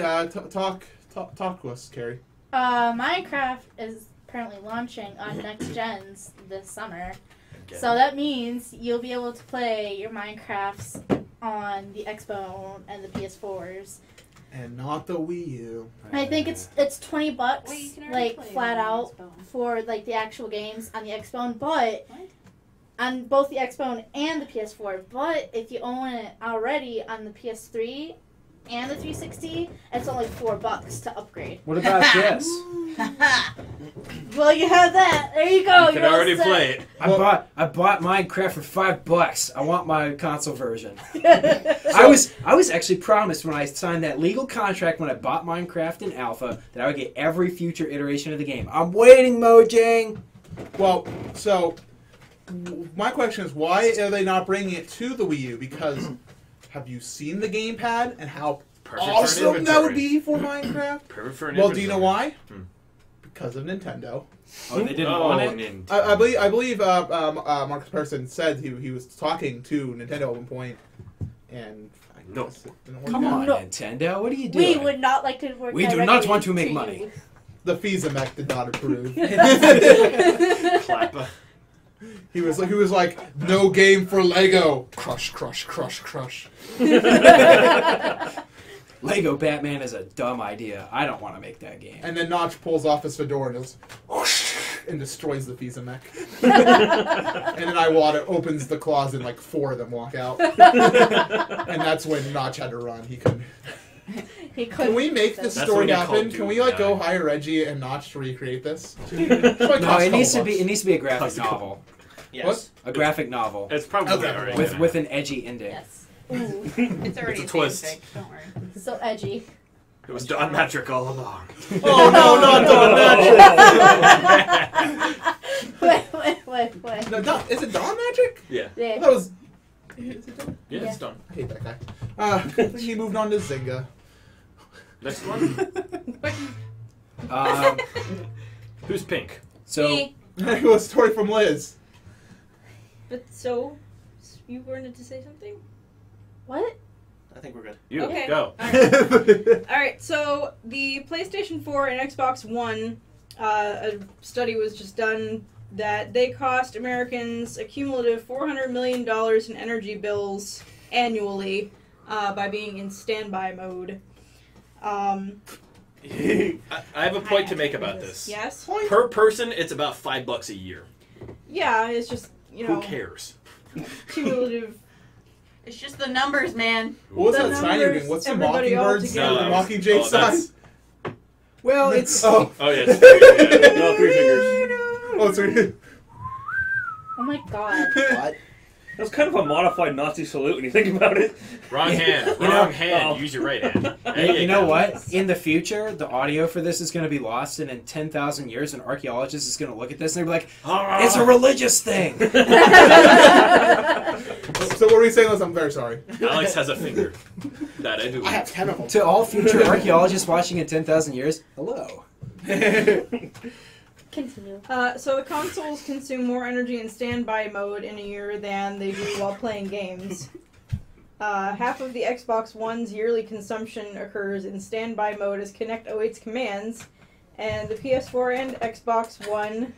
talk to us, Carrie. Minecraft is apparently launching on next gens this summer. again. So that means you'll be able to play your Minecrafts on the Xbone and the PS4s. And not the Wii U. And I think it's $20, Wait, you can already like play flat on the out Xbone. for like the actual games on the Xbone, but on both the Xbone and the PS4. But if you own it already on the PS3 and the 360, it's only $4 to upgrade. What about this? Well, you have that. There you go. You can You're all already set. play it. I bought Minecraft for $5. I want my console version. I was actually promised when I signed that legal contract when I bought Minecraft in alpha that I would get every future iteration of the game. I'm waiting, Mojang. Well, so my question is, why are they not bringing it to the Wii U? Because have you seen the gamepad and how Perfect for an awesome that would inventory. be for Minecraft? Perfect for an Well, do you know inventory. why? Because of Nintendo. Oh, they didn't want it? Nintendo. I believe Marcus Persson said he was talking to Nintendo at one point, and I No. guess it didn't work Come out. on, No. Nintendo. What are you doing? We would not like to work. We do not directly want to make you. money. The FISA did not approve. Clappa. He was like, no game for Lego. Crush, crush, crush, crush. Lego Batman is a dumb idea. I don't want to make that game. And then Notch pulls off his fedora and goes, whoosh, and destroys the FISA mech. And then Iwata opens the closet and like 4 of them walk out. And that's when Notch had to run. He couldn't. Can we make this That's story when he happen? called Can we Doom like go guy. hire Reggie and Notch to recreate this? No, it needs to be a graphic Cost a couple- novel. Yes. A graphic novel It's probably Okay. already with gonna with an edgy ending. Yes. Ooh, it's already It's a twist. fanfic, don't worry. So edgy. It was Don Matrick all along. Oh no, not Don Magic! Wait. No, is it Don Magic? Yeah. I Yeah. thought it was. Is it Don? Yeah, it's done. I hate that guy. He moved on to Zynga. Next one. Um, Who's pink? so Me. It was a story from Liz. But so, you wanted to say something? What? I think we're good. You Okay. go. Alright, so the PlayStation 4 and Xbox One, a study was just done that they cost Americans a cumulative $400 million in energy bills annually by being in standby mode. I have a point to make about this. Yes? Per person, it's about $5 a year. Yeah, it's just, you know, Who cares? cumulative. It's just the numbers, man. What was The that sign you're numbers, doing? What's the everybody all Mockingbird together. sign? The Mockingjay sign? that's- well, it's Oh, Oh yeah. No, 3 fingers. oh, sorry. Oh my god. What? That's kind of a modified Nazi salute when you think about it. Wrong hand. You know- Wrong hand. oh. Use your right hand. There you know go. what? In the future, the audio for this is going to be lost, and in 10,000 years, an archaeologist is going to look at this and they'll be like, Ah. "It's a religious thing." So what were we saying? I'm very sorry. Alex has a finger. That I do. I have 10 of them. To all future archaeologists watching in 10,000 years, hello. Continue. So the consoles consume more energy in standby mode in a year than they do while playing games. Half of the Xbox One's yearly consumption occurs in standby mode as Kinect awaits commands, and the PS4 and Xbox One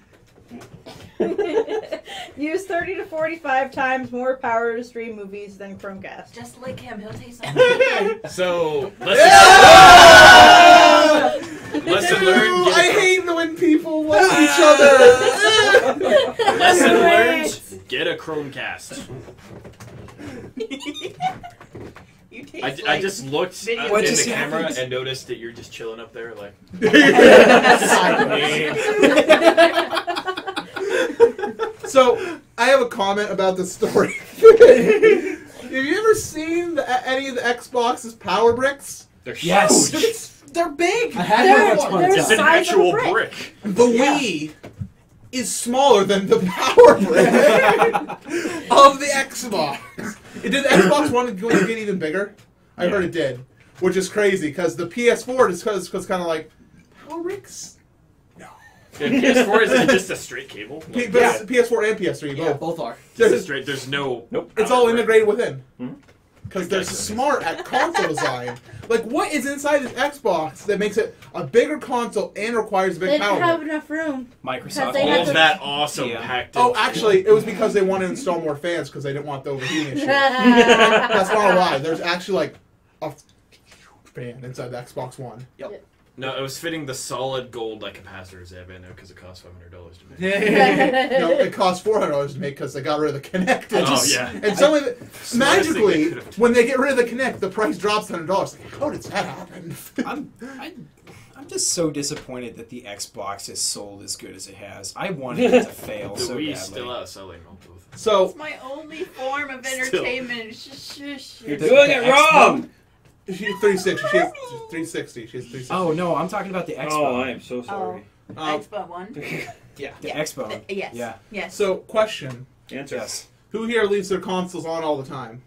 use 30 to 45 times more power to stream movies than Chromecast. Just lick him, he'll taste something. So Ah! lesson learned. I Get a, hate when people love each other. lesson learned. Get a Chromecast. You taste I like just looked video in What the just camera happened? and noticed that you're just chilling up there, like. So I have a comment about this story. Have you ever seen any of the Xbox's power bricks? They're Yes. huge. They're big. I had They're- one upon a they're It's time. an size of a actual brick. brick. The Wii is smaller than the power brick of the Xbox. Did the Xbox One get even bigger? I heard it did, which is crazy because the PS4 was kind of like power bricks. The PS4 is just a straight cable. PS4 and PS3 both. Yeah, both are. Just a straight. There's no. Nope. It's all integrated within. because they're smart at console design. Like, what is inside this Xbox that makes it a bigger console and requires a They big didn't power? have enough room. Microsoft. They All had of to- that awesome Yeah. packed. Oh, into actually, it was because they wanted to install more fans because they didn't want the overheating issue. That's not a lie. There's actually like a fan inside the Xbox One. No, it was fitting the solid gold like capacitors they have in there because it costs $500 to make. No, it cost $400 to make because they got rid of the Kinect. Oh yeah. And some of it, Smartest thing magically, they could've done. when they get rid of the Kinect, the price drops $100. Like, how did that happen? I'm just so disappointed that the Xbox has sold as good as it has. I wanted it to fail The so Wii badly. still outselling all both. So, It's my only form of Still. entertainment. Shush. You're The- doing the it Xbox? wrong! she's 360. She has 360. She has 360. Oh no, I'm talking about the Xbox. Oh, I am so sorry. Expo 1. The Yeah. Xbox. Yes. Yeah. Yes. So, question: Answer. Yes. who here leaves their consoles on all the time,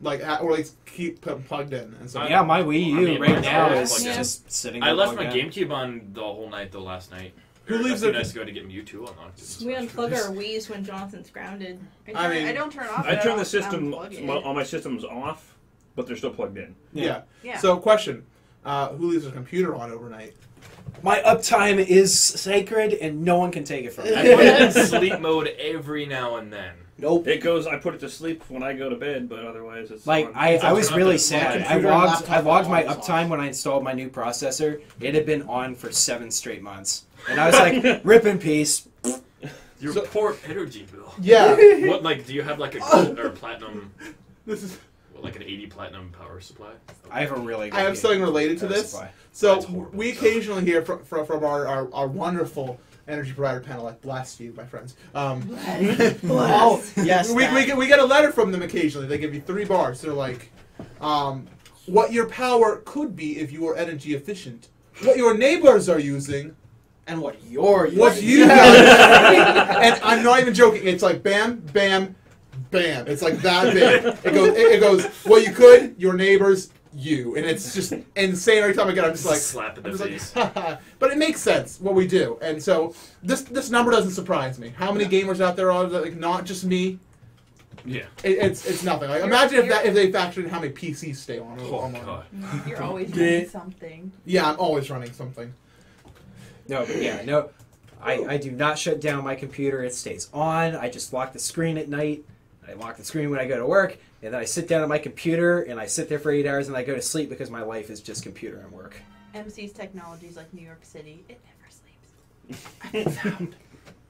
or like keep them plugged in and stuff? Yeah, my Wii U I mean, right mine's now always is plugged in. just sitting. I there left my plugged in. GameCube on the whole night though last night. Who leaves their their- nice to go to get Mewtwo unlocked. We unplug our Wii's when Jonathan's grounded. I mean- I don't turn off. I turn the I'll system, unplug it. all my systems off, but they're still plugged in. Yeah. Yeah. So, question: who leaves their computer on overnight? My uptime is sacred, and no one can take it from I me. put it in sleep mode every now and then. Nope. It goes, I put it to sleep when I go to bed, but otherwise it's Like on. I was turn really off the sad. I computer and logged laptop my are always uptime when I installed my new processor. It had been on for 7 straight months, and I was like, "Rip in peace." Your So- poor Energy bill. Yeah. What like do you have like a gold or platinum? This is. What, like an 80 platinum power supply? I have a really. Good I have something related to power this. supply. So That's horrible. we occasionally hear from our wonderful energy provider panel, like bless you, my friends. Oh, yes. we get a letter from them occasionally. They give you 3 bars. They're like, what your power could be if you were energy efficient, what your neighbors are using, and what you're using. what you guys. And I'm not even joking. It's like bam, bam, bam. It's like that big. It goes. What you could, your neighbors, you, and it's just insane every time I get it. I'm just like. slap in I'm the just face. like, haha. But it makes sense what we do, and so this number doesn't surprise me. How many gamers out there are like not just me? Yeah. It's nothing. Like imagine if they factored in how many PCs stay on. Oh on god. You're always doing something. Yeah, I'm always running something. No, but yeah, no. I do not shut down my computer. It stays on. I just lock the screen at night. I lock the screen when I go to work, and then I sit down at my computer and I sit there for 8 hours and I go to sleep because my life is just computer and work. MC's technologies like New York City. It never sleeps.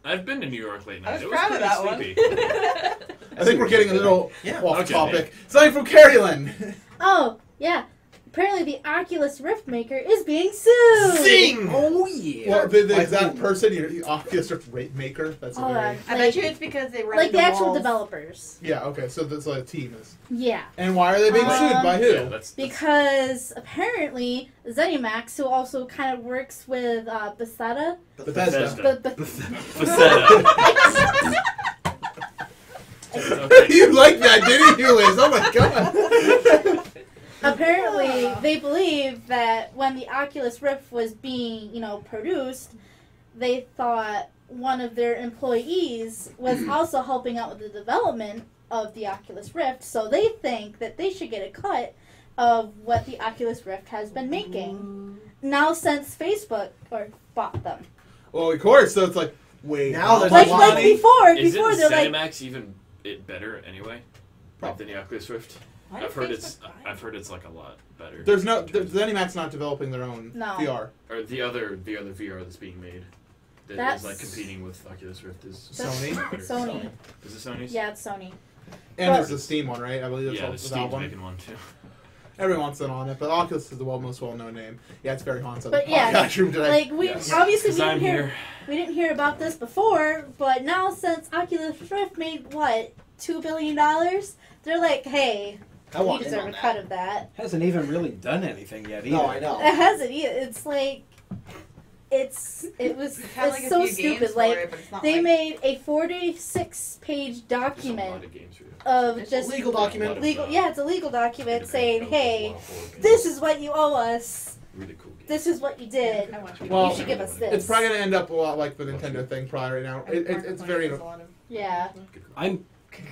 I've been to New York late I night. was It was proud of pretty that one. sleepy. I think we're getting a little off Okay. topic. Something from Carrie Lynn. Oh, yeah. Apparently the Oculus Rift maker is being sued. Zing! Oh yeah. Well, the Like exact who? person, your Oculus Rift rate maker. That's a Hold very on. I bet you it's because they run Like the into actual walls. developers. yeah. Okay, so that's what a team is. Yeah. And why are they being sued? By who? Yeah, that's Because apparently ZeniMax, who also kind of works with Bethesda, Bethesda. Faceta. Okay. You like that, didn't you, Liz? Oh my god. apparently they believe that when the Oculus Rift was being, produced, they thought one of their employees was also helping out with the development of the Oculus Rift, so they think that they should get a cut of what the Oculus Rift has been making. Now since Facebook bought them. Well, of course. So it's like, wait. Now there's Like a lot of- before Isn't they're like, ZeniMax even better anyway? Like than the Oculus Rift? Why did I've heard Facebook buy I've heard it's like a lot better. There's no. ZeniMax not developing their own No. VR. Or the other VR that's being made. That That's- is like competing with Oculus Rift is That's Sony? better. Sony. Is it Sony's? Yeah, it's Sony. And But- there's the Steam one, right? I believe that's Yeah, all the the Steam's one. making one too. Everyone wants it on it, but Oculus is the most well-known name. Yeah, it's very haunted. But yeah, podcast room today. Like we Yes. obviously we 'Cause didn't I'm hear here. we didn't hear about this before, but now since Oculus Rift made what $2 billion, they're like, hey, I we want in deserve on a that. cut of that. Hasn't even really done anything yet either. No, I know. It hasn't either. It's like it was They had, it's a so few games stupid. for Like it, but it's not they like, made a 46-page There's a lot document of games for you. of It's just legal document. legal. Yeah, it's a legal document Independent saying, developers, hey, a lot of horror this games. is what you owe us. Really cool games. This is what you did. I watched Well, you should give us this. it's probably gonna end up a lot like the Nintendo thing, probably right now. It's very. Yeah. I'm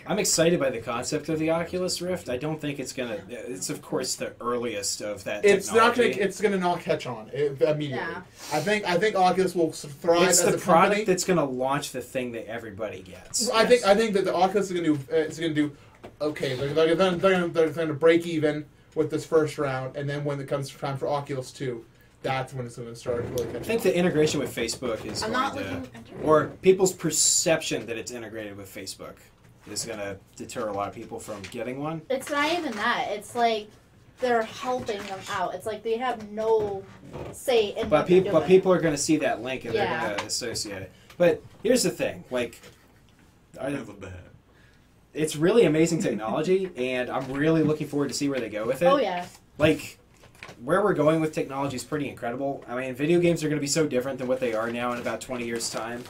I'm excited by the concept of the Oculus Rift. I don't think it's gonna. It's of course the earliest of that. It's not technology. gonna. It's gonna not catch on immediately. Yeah. I think Oculus will thrive It's as the a product company. that's gonna launch the thing that everybody gets. I think that the Oculus is gonna do. It's gonna do okay. They're gonna break even with this first round, and then when it comes time for Oculus 2, that's when it's gonna start really catching. I think the integration with Facebook is I'm going not to, looking. or people's perception that it's integrated with Facebook is going to deter a lot of people from getting one. It's not even that. It's like they're helping them out. It's like they have no say in But what they're people, doing. people are going to see that link and Yeah. they're going to associate it. But here's the thing, like, it's really amazing technology, and I'm really looking forward to see where they go with it. Oh yeah. Like, where we're going with technology is pretty incredible. I mean, video games are going to be so different than what they are now in about 20 years' time.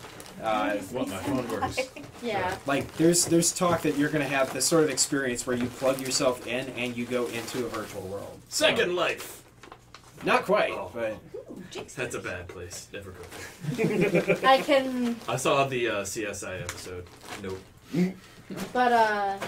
What my phone works. Yeah. Like, there's talk that you're going to have this sort of experience where you plug yourself in and you go into a virtual world. Second Life. Not quite, Oh. but That's a bad place. Never go there. I can, I saw the CSI episode. Nope. but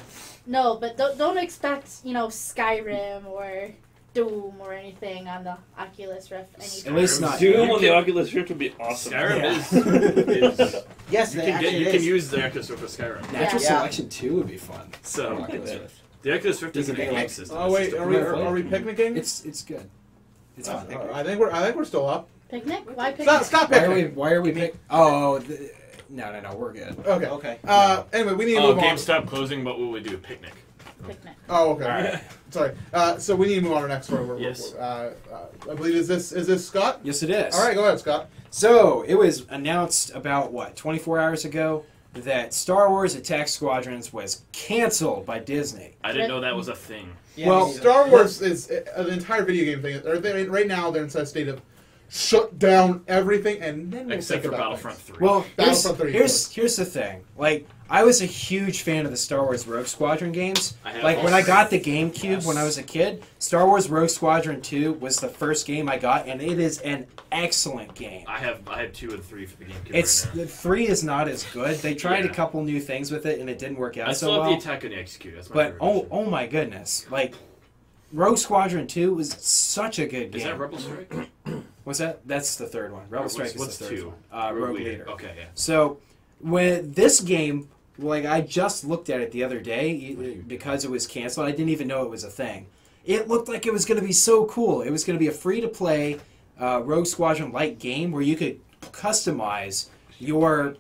no, but don't expect Skyrim or Doom or anything on the Oculus Rift anytime. at least not. Doom You on the can- Oculus Rift would be awesome. Skyrim is Yes, you they can actually you is. can use the Oculus Rift for Skyrim. Natural Yeah. Selection 2 would be fun. So Oculus Rift. the Oculus Rift is Does a it game make- system. Oh wait, are we picnicking? It's good. It's fun. I think we're still up. Picnic? Why picnic? Stop Why are we? picnic. Why are we pick? Oh, no, we're good. Okay. Okay. Anyway, we need to Oh, move on. GameStop closing. What will we do? Picnic. Picnic. Oh, okay. Alright. Sorry. So we need to move on to the next one. Yes. I believe is this Scott? Yes, it is. All right, go ahead, Scott. So it was announced about 24 hours ago that Star Wars Attack Squadrons was canceled by Disney. I didn't know that was a thing. Yeah, Well, me neither. Star Wars is the entire video game thing. Right now, they're in such a state of shut down everything, and then we'll Except think for about Battlefront things. 3. Well, Battlefront 3, here's the thing. Like, I was a huge fan of the Star Wars Rogue Squadron games. I have Like, all when I three. got the GameCube Yes. when I was a kid, Star Wars Rogue Squadron 2 was the first game I got, and it is an excellent game. I have 2 and 3 for the GameCube. It's right now. the 3 is not as good. They tried a Yeah. couple new things with it, and it didn't work out I so still have well. the Attack and the Execute. That's my But favorite. oh my goodness, like Rogue Squadron 2 was such a good game. Is that Rebel Strike? What's that? That's the third one. Rebel Strike What's is the third 2? one. Rogue Leader. Okay, yeah. So when this game, like I just looked at it the other day because it was canceled. I didn't even know it was a thing. It looked like it was going to be so cool. It was going to be a free-to-play Rogue Squadron-like game where you could customize your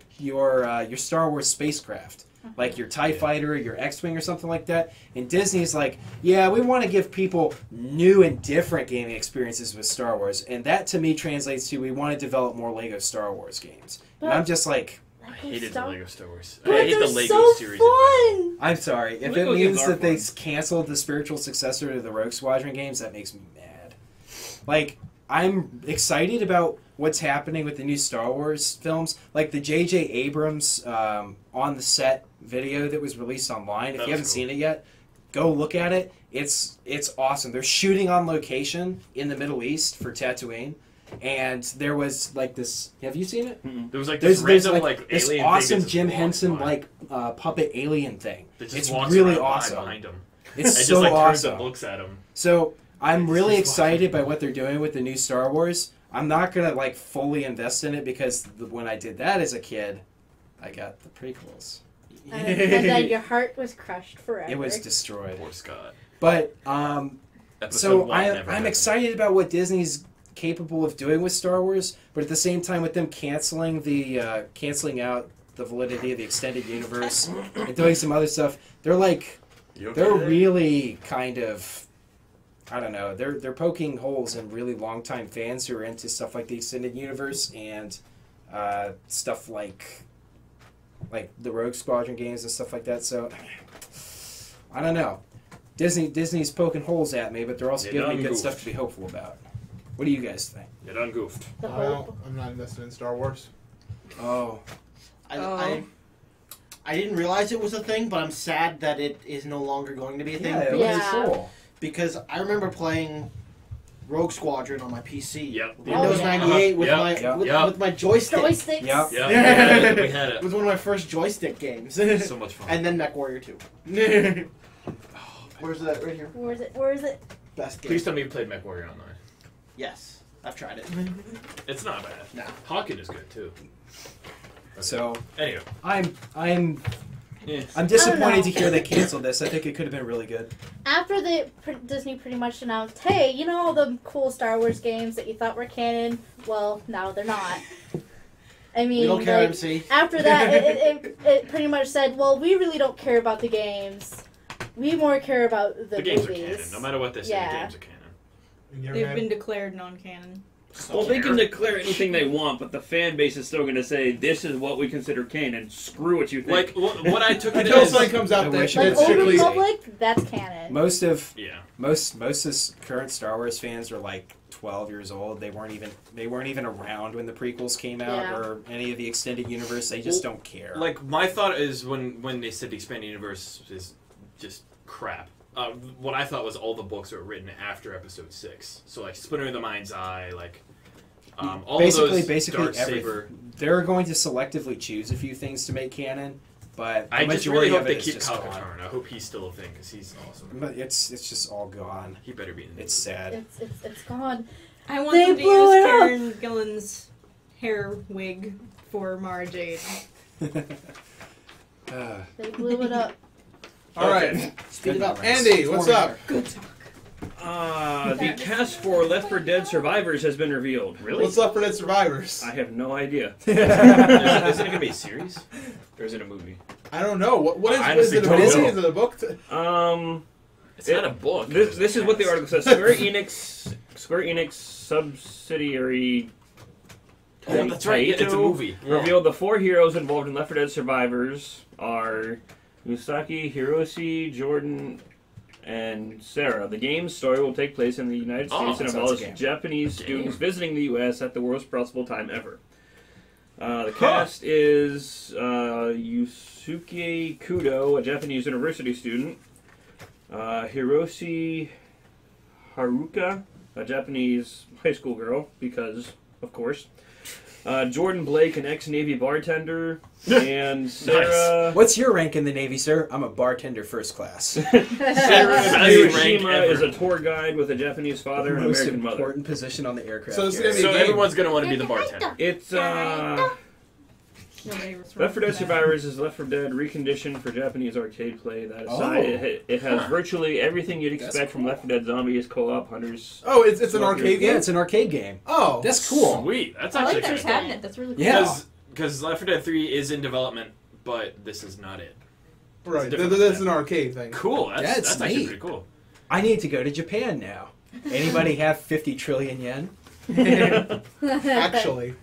Star Wars spacecraft, like your TIE Fighter, your X-Wing, or something like that. And Disney's like, yeah, we want to give people new and different gaming experiences with Star Wars, and that to me translates to we want to develop more Lego Star Wars games. And I'm just like, I hated the Lego Star Wars. But I hate they're the Lego so series. fun. I'm sorry. If Lego it games means are that they fun. canceled the spiritual successor to the Rogue Squadron games, that makes me mad. Like, I'm excited about what's happening with the new Star Wars films. Like the J.J. Abrams on the set video that was released online. If That you haven't was seen it yet, go look at it. It's awesome. They're shooting on location in the Middle East for Tatooine. And there was like this. Have you seen it? There was like this There's random like this alien awesome thing that just Jim walks Henson by. like puppet alien thing. That just It's walks really around awesome. behind him. It's It so just like turns awesome. and looks at him. So I'm It's really just excited watching. by what they're doing with the new Star Wars. I'm not gonna like fully invest in it because when I did that as a kid, I got the prequels. And then your heart was crushed forever. It was destroyed. Poor Scott. But Episode so 1 never I'm happened. excited about what Disney's capable of doing with Star Wars, but at the same time, with them canceling out the validity of the extended universe and doing some other stuff, they're like You okay they're there? really kind of, I don't know, they're poking holes in really longtime fans who are into stuff like the extended universe and stuff like the Rogue Squadron games and stuff like that. So I don't know. Disney's poking holes at me, but they're also You giving me done good goofed. stuff to be hopeful about. What do you guys think? You done goofed. The I don't, hope. I'm not invested in Star Wars. Oh, I didn't realize it was a thing, but I'm sad that it is no longer going to be a thing. yeah, it Yeah. was cool. Because I remember playing Rogue Squadron on my PC. Yep. Windows yeah. 98 with Yep. my Yep. with my joystick. Joysticks. Yep. Yeah, we had it. We had It was one of my first joystick games. it. So much fun. And then MechWarrior 2. Where's that? Right here. Where is it? Where is it? Best game. Please tell me you played MechWarrior Online. Yes, I've tried it. It's not bad. No. Hawken is good too. So Anyway, I'm yeah. disappointed to hear they canceled this. I think it could have been really good. After Disney pretty much announced, hey, you know all the cool Star Wars games that you thought were canon? Well, now they're not. I mean, We don't care, like, MC. after that, it pretty much said, well, we really don't care about the games. We more care about the games are movies. canon. No matter what they say, Yeah. the games are canon. You ever They've had- been declared non-canon. Well, they can declare anything they want, but the fan base is still going to say this is what we consider canon. Screw what you think. Like what I took it Until as. something comes I out that wish Like it that's was Old strictly. Republic, that's canon. Most of Yeah. most of current Star Wars fans are like 12 years old. They weren't even around when the prequels came out Yeah. or any of the extended universe. They just don't care. Like my thought is when they said the expanded universe is just crap. What I thought was all the books were written after Episode 6. So like Splinter of the Mind's Eye, like all basically of those Dark everything. Saber. They're going to selectively choose a few things to make canon, but the I just majority really hope of they it is keep just Kyle gone. Katarn. I hope he's still a thing because he's awesome. But it's just all gone. He better be in It's sad. It's gone. I want They them to blew use it up. Karen Gillan's hair wig for Mara Jade. They blew it up. All right, Speed it up. Andy, what's up? Good talk. The cast for Left 4 Dead Survivors has been revealed. Really? What's up for Dead Survivors? I have no idea. Isn't it going to be a series? Or is it a movie? I don't know. What I is it? A honestly movie? don't know. Is it a book? It's not a book. This is what the article says. Square Enix subsidiary. Oh, that's right. Yeah, it's a movie. Revealed the 4 heroes involved in Left 4 Dead Survivors are Misaki, Hiroshi, Jordan, and Sarah. The game's story will take place in the United States and sounds involves a game. Japanese students visiting the U.S. at the worst possible time ever. The cast is Yusuke Kudo, a Japanese university student, Hiroshi Haruka, a Japanese high school girl, because, of course, Jordan Blake, an ex-Navy bartender, and Sarah... What's your rank in the Navy, sir? I'm a bartender first class. Sarah Hiroshima is a tour guide with a Japanese father and Most American mother. important position on the aircraft. So it's carrier. gonna So be a game. everyone's going to want to be the bartender. It's, Nobody was Left 4 Dead that. Survivors is Left 4 Dead reconditioned for Japanese arcade play. That aside, Oh. it has virtually everything you'd That's expect from Left 4 Dead Zombies, co-op, hunters. Oh, it's an arcade Yeah, game. it's an arcade game. Oh, That's cool. Sweet. That's I actually like their kind of cool. cabinet. That's really cool. Yeah. Because Left 4 Dead 3 is in development, but this is not it. right. different That's than an arcade thing. Cool. That's Yeah, it's actually neat. pretty cool. I need to go to Japan now. Anybody have 50 trillion yen? Actually,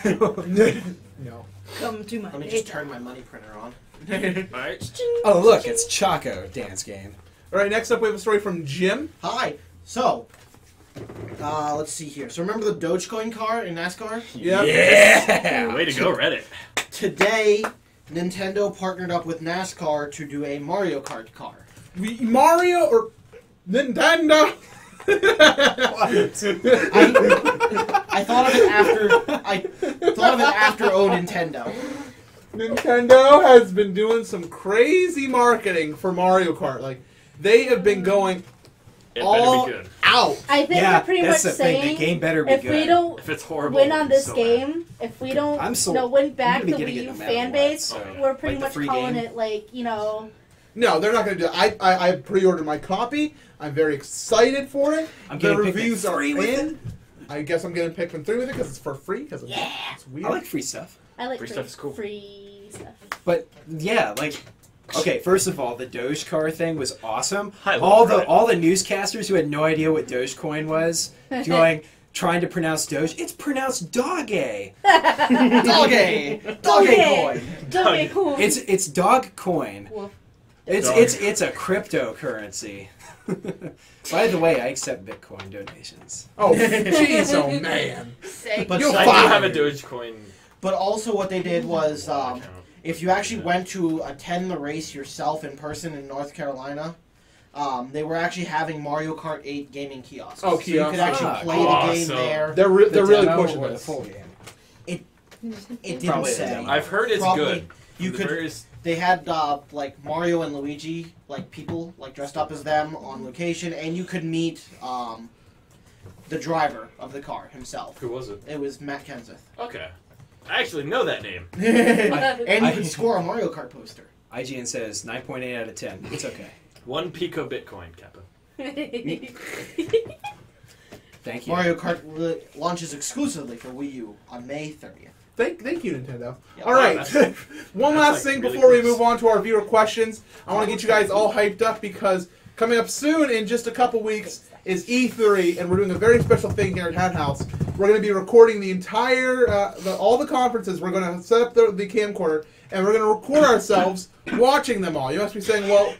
no. Come to my Let me just turn my money printer on. All right. Oh, look, it's Choco dance game. All right. Next up, we have a story from Jim. Hi. So, let's see here. So remember the Dogecoin car in NASCAR? Yep. Yeah! Way to go, Reddit. Today, Nintendo partnered up with NASCAR to do a Mario Kart car. Mario or Nintendo? I thought of it after Oh Nintendo. Nintendo has been doing some crazy marketing for Mario Kart. Like, they have been going It all better be good. out. I think Yeah, they're pretty that's much the thing. saying The game better be if good. we don't If it's horrible, win on this so game, if we don't I'm sold. win back I'm the gonna be Wii getting U it no matter fan what, base, so- we're pretty Like the much free calling game? it like, you know, No, they're not going to do it. I pre-ordered my copy. I'm very excited for it. I'm The getting reviews are Pikmin 3 with in. it. I guess I'm getting Pikmin 3 with it because it's for free. Because it's weird. I like free stuff. I like Free stuff is cool. free stuff. But, yeah, like... Okay, first of all, the Doge car thing was awesome. I love All Reddit. the newscasters who had no idea what Dogecoin was, trying to pronounce Doge. It's pronounced Doge. Doggy! Doggy coin! Doge cool. It's dog coin. Wolf. It's a cryptocurrency. By the way, I accept Bitcoin donations. Oh, jeez, oh man. Sick. But You'll so- I do find- have a Dogecoin. But also what they did was, account. if you actually went to attend the race yourself in person in North Carolina, they were actually having Mario Kart 8 gaming kiosks. Oh, So you could kiosks. actually play the game Awesome. there. They're The really demo pushing or the this. full game. It didn't Probably the say. demo. I've heard it's Probably good. You The could. various- They had like Mario and Luigi, like people like dressed up as them on location, and you could meet the driver of the car himself. Who was it? It was Matt Kenseth. Okay. I actually know that name. And you could score a Mario Kart poster. IGN says 9.8 out of 10. It's okay. 1 pico Bitcoin, Kappa. Thank you. Mario Kart launches exclusively for Wii U on May 30th. Thank you, Nintendo. Yep. All right, that's- one that's, last like, thing really before we close. move on to our viewer questions. I want to get you guys all hyped up because coming up soon in just a couple weeks is E3, and we're doing a very special thing here at Hat House. We're going to be recording the entire, all the conferences. We're going to set up the camcorder, and we're going to record ourselves watching them all. You must be saying, well,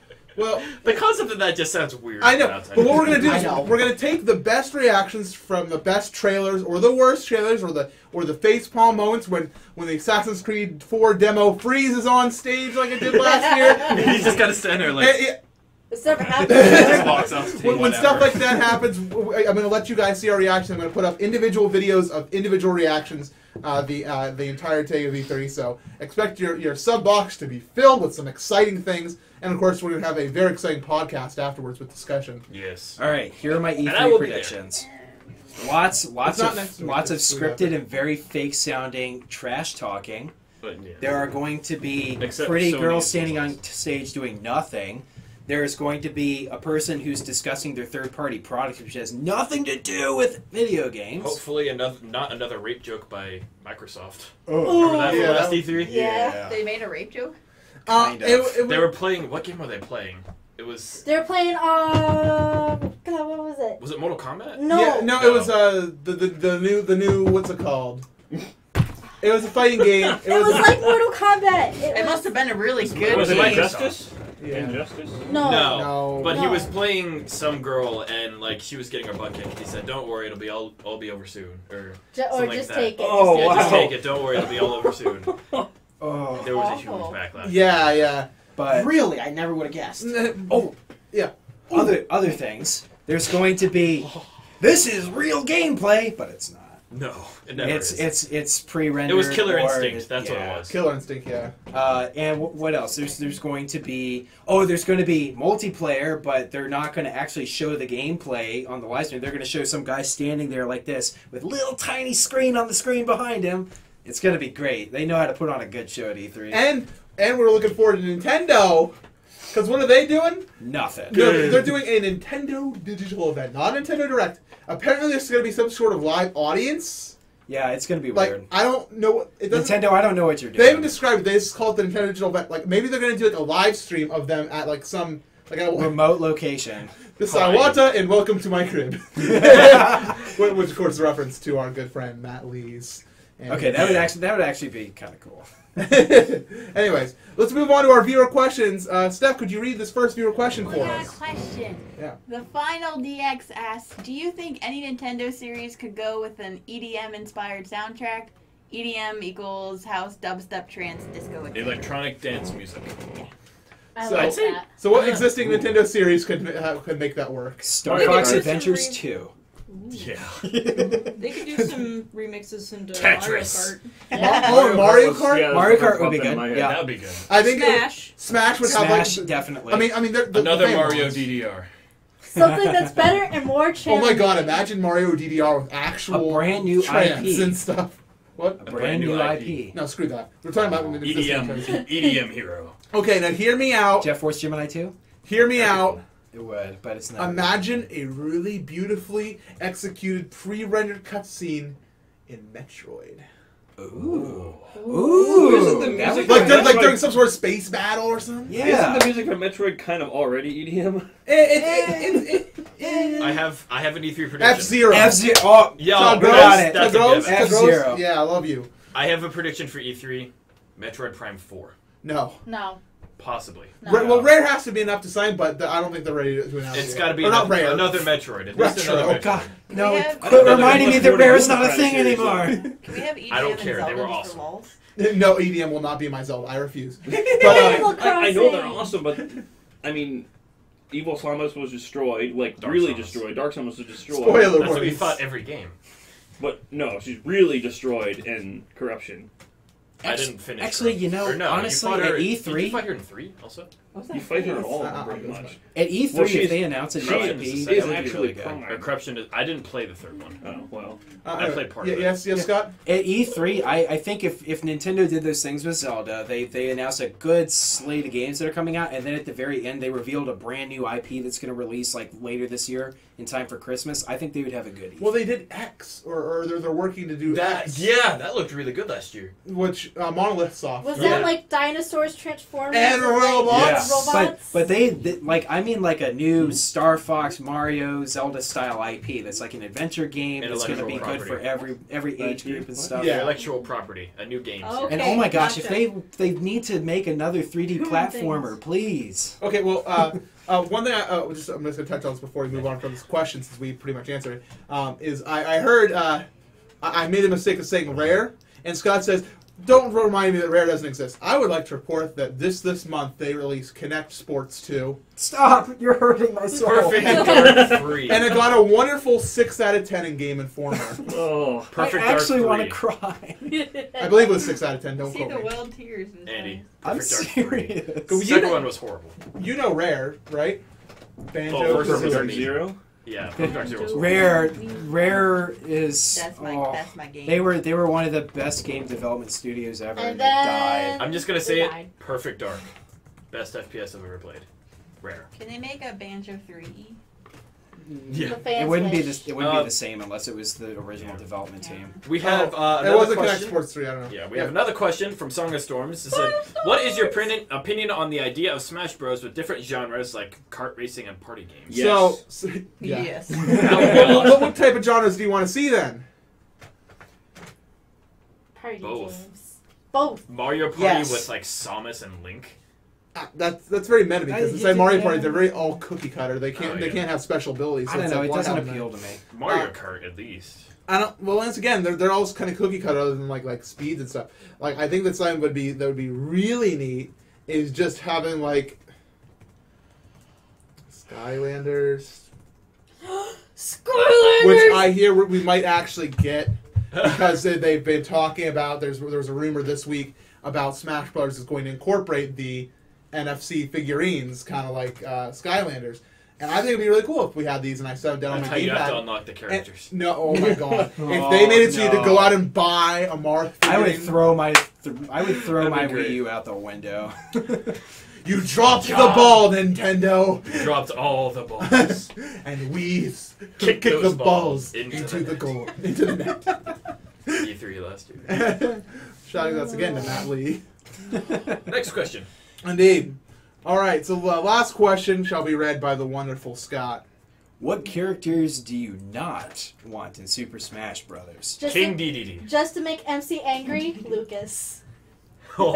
The concept of that just sounds weird. I know, outside. but what we're gonna do I is know. we're gonna take the best reactions from the best trailers, or the worst trailers, or the facepalm moments when the Assassin's Creed 4 demo freezes on stage like it did last year. He's just gotta stand there like. And It's never just happened. walks off stage, when whatever. stuff like that happens, I'm gonna let you guys see our reaction. I'm gonna put up individual videos of individual reactions the entire day of E3. So expect your sub box to be filled with some exciting things, and of course we're gonna have a very exciting podcast afterwards with discussion. Yes. All right, here are my I E3 will be there. predictions. Lots not next week, of it's the week scripted after. and very fake sounding trash talking. But yeah. There are going to be Except pretty Sony's girls standing on results. stage doing nothing. There is going to be a person who's discussing their third-party product, which has nothing to do with video games. Hopefully not another rape joke by Microsoft. Oh, Remember that from yeah, last that- E3? Yeah. They made a rape joke? Kind of. They were playing. What game were they playing? It was. They're playing, God, what was it? Was it Mortal Kombat? No. Yeah, no, it was the new what's it called? It was a fighting game. It was like Mortal Kombat. It must have been a really Was good Was it Microsoft. game. Injustice? Yeah. Injustice? No. No. But he No. was playing some girl and like she was getting her butt kicked. He said, "Don't worry, it'll be all be over soon." Or Or something like just that. take it. Oh, yeah, just wow. take it. Don't worry, it'll be all over soon. Oh, There was a huge Awful. backlash. Yeah. but Really, I never would have guessed. Oh, yeah. other things. There's going to be. This is real gameplay, but it's not. No, it never is. It's pre-rendered. It was Killer or Instinct. That's what yeah. it was. Killer Instinct. Yeah. And what else? There's going to be there's going to be multiplayer, but they're not going to actually show the gameplay on the live stream. They're going to show some guy standing there like this with little tiny screen on the screen behind him. It's going to be great. They know how to put on a good show at E3. And we're looking forward to Nintendo, because what are they doing? Nothing. No, they're doing a Nintendo digital event, not Nintendo Direct. Apparently, there's going to be some sort of live audience. Yeah, it's going to be Like weird. I don't know. It doesn't. Nintendo, I don't know what you're doing. They haven't described it. They just call it the Nintendo digital event. Like maybe they're going to do like a live stream of them at like some like a, Remote location. this is Iwata and welcome to my crib, which of course is a reference to our good friend Matt Lees. And- Okay, that would actually be kind of cool. Anyways, let's move on to our viewer questions. Steph, could you read this first viewer question for Yeah, us? question. Yeah. The Final DX asks, do you think any Nintendo series could go with an EDM-inspired soundtrack? EDM equals house, dubstep, trance, disco, etc. Electronic dance music. I So- like I'd say- that. So, what existing Nintendo series could make that work? Star Mario Fox Kart. Adventures 2. Yeah. They could do some remixes into Tetris. Mario Kart. Oh, Mario Kart? Yeah, Mario that's Kart would be popped into good, my head. yeah. That would be good. I think Smash. Smash would have Smash, like. definitely. I mean, the Another famous Mario ones. DDR. Something that's better and more Oh challenging. my God! Imagine Mario DDR with actual A brand new trance IP. and stuff. What? a brand new IP. No, screw that. We're talking about existing Nintendo. EDM hero. Okay, now hear me out. Jet Force Gemini 2? Hear me out. It would, but it's not. Imagine a really beautifully executed pre-rendered cutscene in Metroid. Ooh. Isn't the That music would Like, be like Metroid- during some sort of space battle or something. Isn't Yeah. the music from Metroid kind of already EDM? It, I have an E3 prediction. F-Zero. F-Zero. Oh, Yeah, Todd we Gross? got it. That's a Todd given. Gross? F-Zero. Yeah, I love you. I have a prediction for E3. Metroid Prime 4. No. No. Possibly. No. Well, Rare has to be enough to sign, but I don't think they're ready to announce it. It's got to be Or not another, Rare. another Metroid. At least Retro. another Oh, Metroid. God. No, We have- quit Another reminding me Metroid that Rare is Prime not a thing series. anymore. Can we have EDM I don't and care, they Zelda were just awesome. for lulz? No, EDM will not be my Zelda. I refuse. But Animal I know they're Crossing. awesome, but I mean, Evil Samus was destroyed, like Dark really Samus. destroyed. Dark Samus was destroyed. Spoiler That's what we warning. thought every game. But no, she's really destroyed in corruption. I didn't finish. Actually, her. you know, Or no, honestly, you fought her, at Did you E3, fight her in 3 also? You fight her all Uh-uh, pretty that's much. at E3, Well, she's- if they announce a new she IP, is that would be actually really good. prime. Or Corruption is, I didn't play the third one. Oh well. I played part of it. Yes, Scott. At E3, I think if Nintendo did those things with Zelda, they announced a good slate of games that are coming out, and then at the very end they revealed a brand new IP that's going to release like later this year in time for Christmas. I think they would have a good E3. Well, they did X, or they're working to do That X, that looked really good last year. which Monolith Soft. Was Yeah. that like dinosaurs transforming And into, like, robots? robots? But like I mean like a new Star Fox, Mario, Zelda style IP that's like an adventure game that's going to be Intellectual good for property. every age group and What? stuff. Yeah. Intellectual property, a new game. Oh. And Okay, oh my gosh, gotcha. if they need to make another 3D Cool platformer, things. please. Okay, well, one thing I'm just going to touch on this before we move on from this question, since we pretty much answered it, is I heard I made the mistake of saying Rare, and Scott says, don't remind me that Rare doesn't exist. I would like to report that this month they released Kinect Sports 2, Stop! You're hurting my soul. Perfect Dark 3. and it got a wonderful 6 out of 10 in Game Informer. Oh. Perfect I actually Dark want 3. to cry. I believe it was 6 out of 10. Don't See quote the me. wild tears. in his Andy. eyes. I'm Perfect Dark 3. serious. Go- The You second know- one was horrible. You know Rare, right? Banjo. Oh, first Perfect was Dark me. Zero. Yeah, Perfect Dark 0 was horrible. Rare is. That's my oh, that's my game. they were one of the best game development studios ever, And and they died. then I'm just gonna they say it. died. Perfect Dark. Best FPS I've ever played. Rare. Can they make a Banjo 3? Yeah. The fans It wouldn't be wish. the Uh, same unless it was the original yeah. development Yeah. team. We have It another wasn't Kinect question. Sports 3, I don't know. Yeah, we have another question from Song of Storms. It said, what is your opinion on the idea of Smash Bros. With different genres like kart racing and party games? Yes. So yeah. Yes. What type of genres do you want to see then? Party Both. games. Both. Mario Party Yes. with like Samus and Link. That's very meta because you inside did Mario that. Party they're very all cookie cutter. They can't Oh, they yeah. can't have special abilities. I so don't it's know. like, It why doesn't have them? appeal to me. Mario Kart at least. I don't. Well, once again, they're all kind of cookie cutter other than like speeds and stuff. Like I think that something would be really neat is just having like Skylanders, Skylanders! which I hear we might actually get because they've been talking about. There was a rumor this week about Smash Bros. Is going to incorporate the NFC figurines, kind of like Skylanders. And I think it'd be really cool if we had these and I set them down on That's my how you have to gamepad. unlock the characters. No, oh my god! If Oh, they made it so you had no. to go out and buy a Marth, I would figurine, throw my That'd be great. Wii U out the window. You dropped the God. ball, Nintendo, Dropped all the balls. and we Kick kick the those balls balls into into the the net. goal, into the net. E3 last year. Shouting outs again to Matt Lee. Next question. Indeed. All right, so the last question shall be read by the wonderful Scott. What characters do you not want in Super Smash Brothers? Just King to, DDD. just to make MC angry, Lucas. Oh,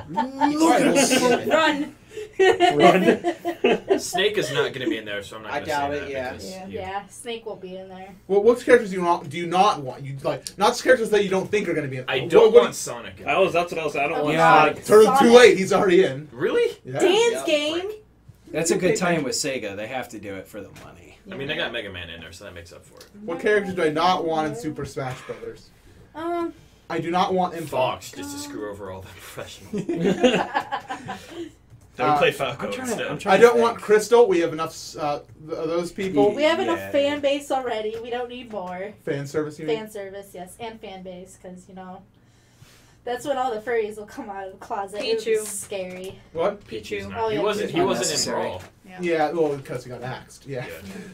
Run. Run. Snake is not going to be in there, so I'm not I going to doubt say it, that. yeah. because Yeah, you- yeah, Snake will be in there. Well, what characters do you not want? You like not characters that you don't think are going to be in. I don't what- want Sonic. in That's what I was saying. I don't want Yeah. Sonic. Too Sonic. late. He's already in. Really? Yeah. Dan's Yeah. game. That's a good time with Sega. They have to do it for the money. I mean, they got Mega Man in there, so that makes up for it. What characters do I not want in Super Smash Brothers? I do not want Impa. Fox, just to screw over all the professionals. They Uh, would play Falco I'm trying instead. to. I'm I trying don't to want think. Crystal. We have enough of those people. We have enough Yeah. fan base already. We don't need more. Fan service, you mean? Fan service, yes, and fan base, because, that's when all the furries will come out of the closet. It would be Pichu. scary. What? Peaches. Oh, He yeah, wasn't. He Pichu. wasn't in Unnecessary. Brawl. Yeah, well, because he got axed. Yeah.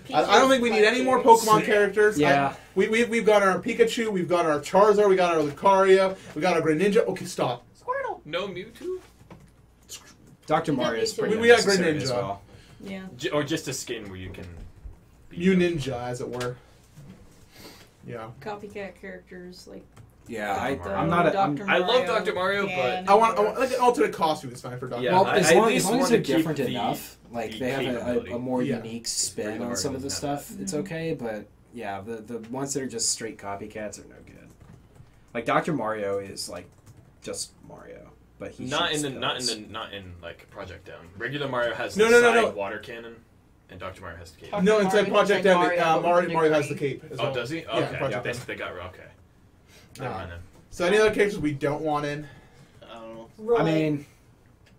Yeah. I don't think we need any more Pokemon characters. Yeah. We've got our Pikachu, we've got our Charizard, we got our Lucario, we got our Greninja. Okay, stop. Squirtle. No Mewtwo. Dr. Mario is pretty We got unnecessary Greninja. as well. Yeah. Or just a skin where you can. Be Mew Ninja, as it were. Yeah. Copycat characters like Yeah, Dr. I'm not. I'm, Dr. I love Mario. Dr. Mario, Yeah, but I want like an alternate costume is fine for Dr. Yeah, well, I- as I long, at least as long as want they're to keep different the- enough, like the they have capability. a more Yeah. unique spin Regular on some of Mario the doesn't have stuff, it's okay. But yeah, the ones that are just straight copycats are no good. Like Dr. Mario is like just Mario, but he not in shoots the pills. not in like Project Down. Regular Mario has No, the no, no, side no. water cannon. And Dr. Mario has the cape. Dr. No, inside Mario Project looks M, like Mario, but with a Mario has the degree. cape. As Oh, well. does he? Yeah, Okay. Project They, M. they got okay. Never mind then. So any other characters we don't want in? I don't know. Roy. I mean,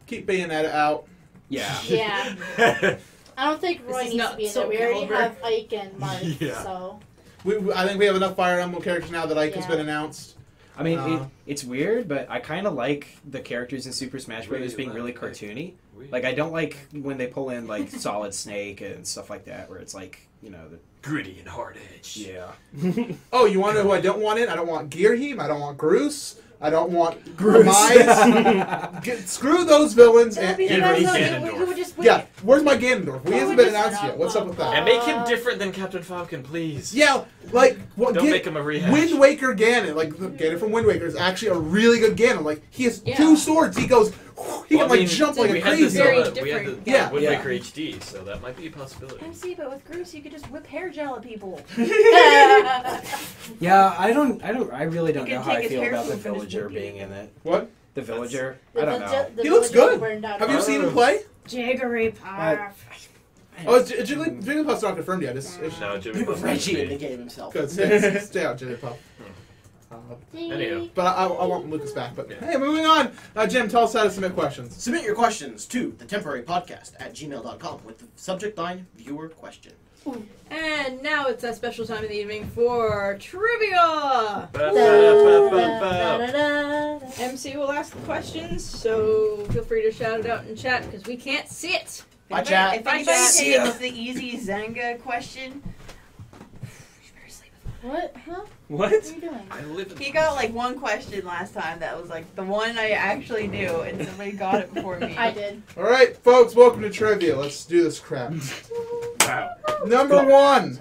Keep Bayonetta out. yeah. Yeah. I don't think Roy is needs not to be in Soul there. We already Calibur. have Ike and Mark, Yeah. so I think we have enough Fire Emblem characters now that Ike has Yeah. been announced. I mean, Uh, it's weird, but I kind of like the characters in Super Smash Bros. Really being really like- cartoony. We- Like, I don't like when they pull in, like, Solid Snake and stuff like that, where it's like, you know, Gritty and hard edge. yeah. Oh, you want to know who I don't want in? I don't want Gearheim. I don't want Groose. I don't want Groose. Mize. Screw those villains. that'd And, be the Get rid of best. Ganondorf. We would just wait. yeah, where's my Ganondorf? We Oh, hasn't we been just- announced yet. What's up with that? And make him different than Captain Falcon, please. Yeah, like what? Don't make him a rehash. Wind Waker Ganon, like the Ganon from Wind Waker, is actually a really good Ganon. Like he has Yeah. 2 swords. He goes. He Well, can I mean, like jump like we a had crazy. this, Very we had different the Yeah. Wind Yeah. Waker HD, so that might be a possibility. MC, but with Groose, you could just whip hair gel at people. Yeah, I really don't You know can how I take his feel hair about the flip and just villager whip it. being in it. What? The villager? The I don't villager- know. the He looks villager good. burned out. Have you seen him play? Jigglypuff. Oh, Jigglypuff's not confirmed yet. It's No, Jimmy Buffett. Reggie in the game himself. good. Stay out, Jigglypuff. Anyhow. But I want Lucas back. But hey, moving on. Jim, tell us how to submit questions. Submit your questions to thetemporarypodcast@gmail.com with the subject line viewer question. And now it's that special time of the evening for trivia. MC will ask the questions, so feel free to shout it out in chat because we can't see it. Bye, chat. If Bye, anybody chat. takes the easy Zenga question, you better sleep with What? Huh? What? What are you doing? I live in He got like one question last time that was like the one I actually knew, and somebody got it before me. I did. All right, folks, welcome to trivia. Let's do this crap. Wow. Number 1.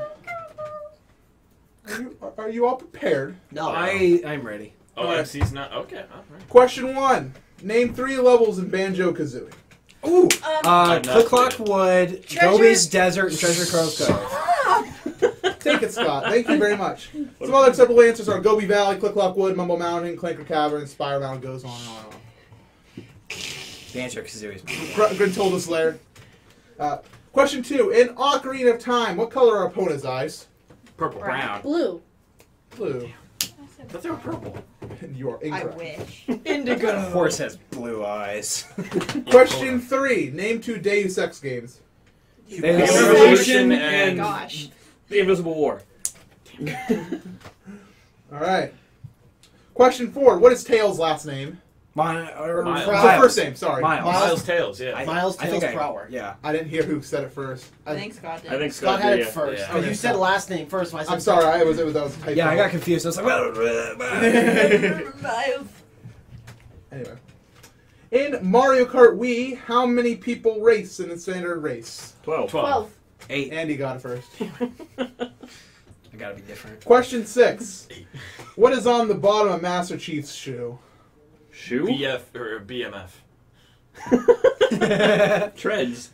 Are you all prepared? No. I'm ready. Oh, Alright. MC's not. Okay, alright. Question 1. Name 3 levels in Banjo-Kazooie. Ooh! I'm not Click Clock good. Wood, Treasure- Gobi's Desert, and Treasure Cove Cove. Take it, Scott. Thank you very much. Some other acceptable answers are Gobi Valley, Click Clock Wood, Mumble Mountain, Clanker Cavern, Spire Mountain, goes on and on and on. Banjo-Kazooie's Gruntilda's Lair. Question 2. In Ocarina of Time, what color are Epona's eyes? Purple. brown. Blue. Blue. I thought they were purple. You are I incorrect. wish. Indigo. Of course has blue eyes. Question 3. Name 2 Deus Ex games. They The have Revolution and- and Gosh. the Invisible War. All right. Question 4. What is Tails' last name? Miles. It's the first name, sorry. Miles. Miles Tails, yeah. Miles I think Tails Prower. Yeah. I didn't hear who said it first. I think Scott did. I think Scott Scott had did, it yeah. first. Yeah. But you said last name first. When I said I'm sorry. That was a typo. Yeah, I got confused. I was like, Miles. Anyway. In Mario Kart Wii, how many people race in a standard race? 12. 12. 8. Andy got it first. I gotta be different. Question 6. What is on the bottom of Master Chief's shoe? Shoe? BF or BMF. Treads.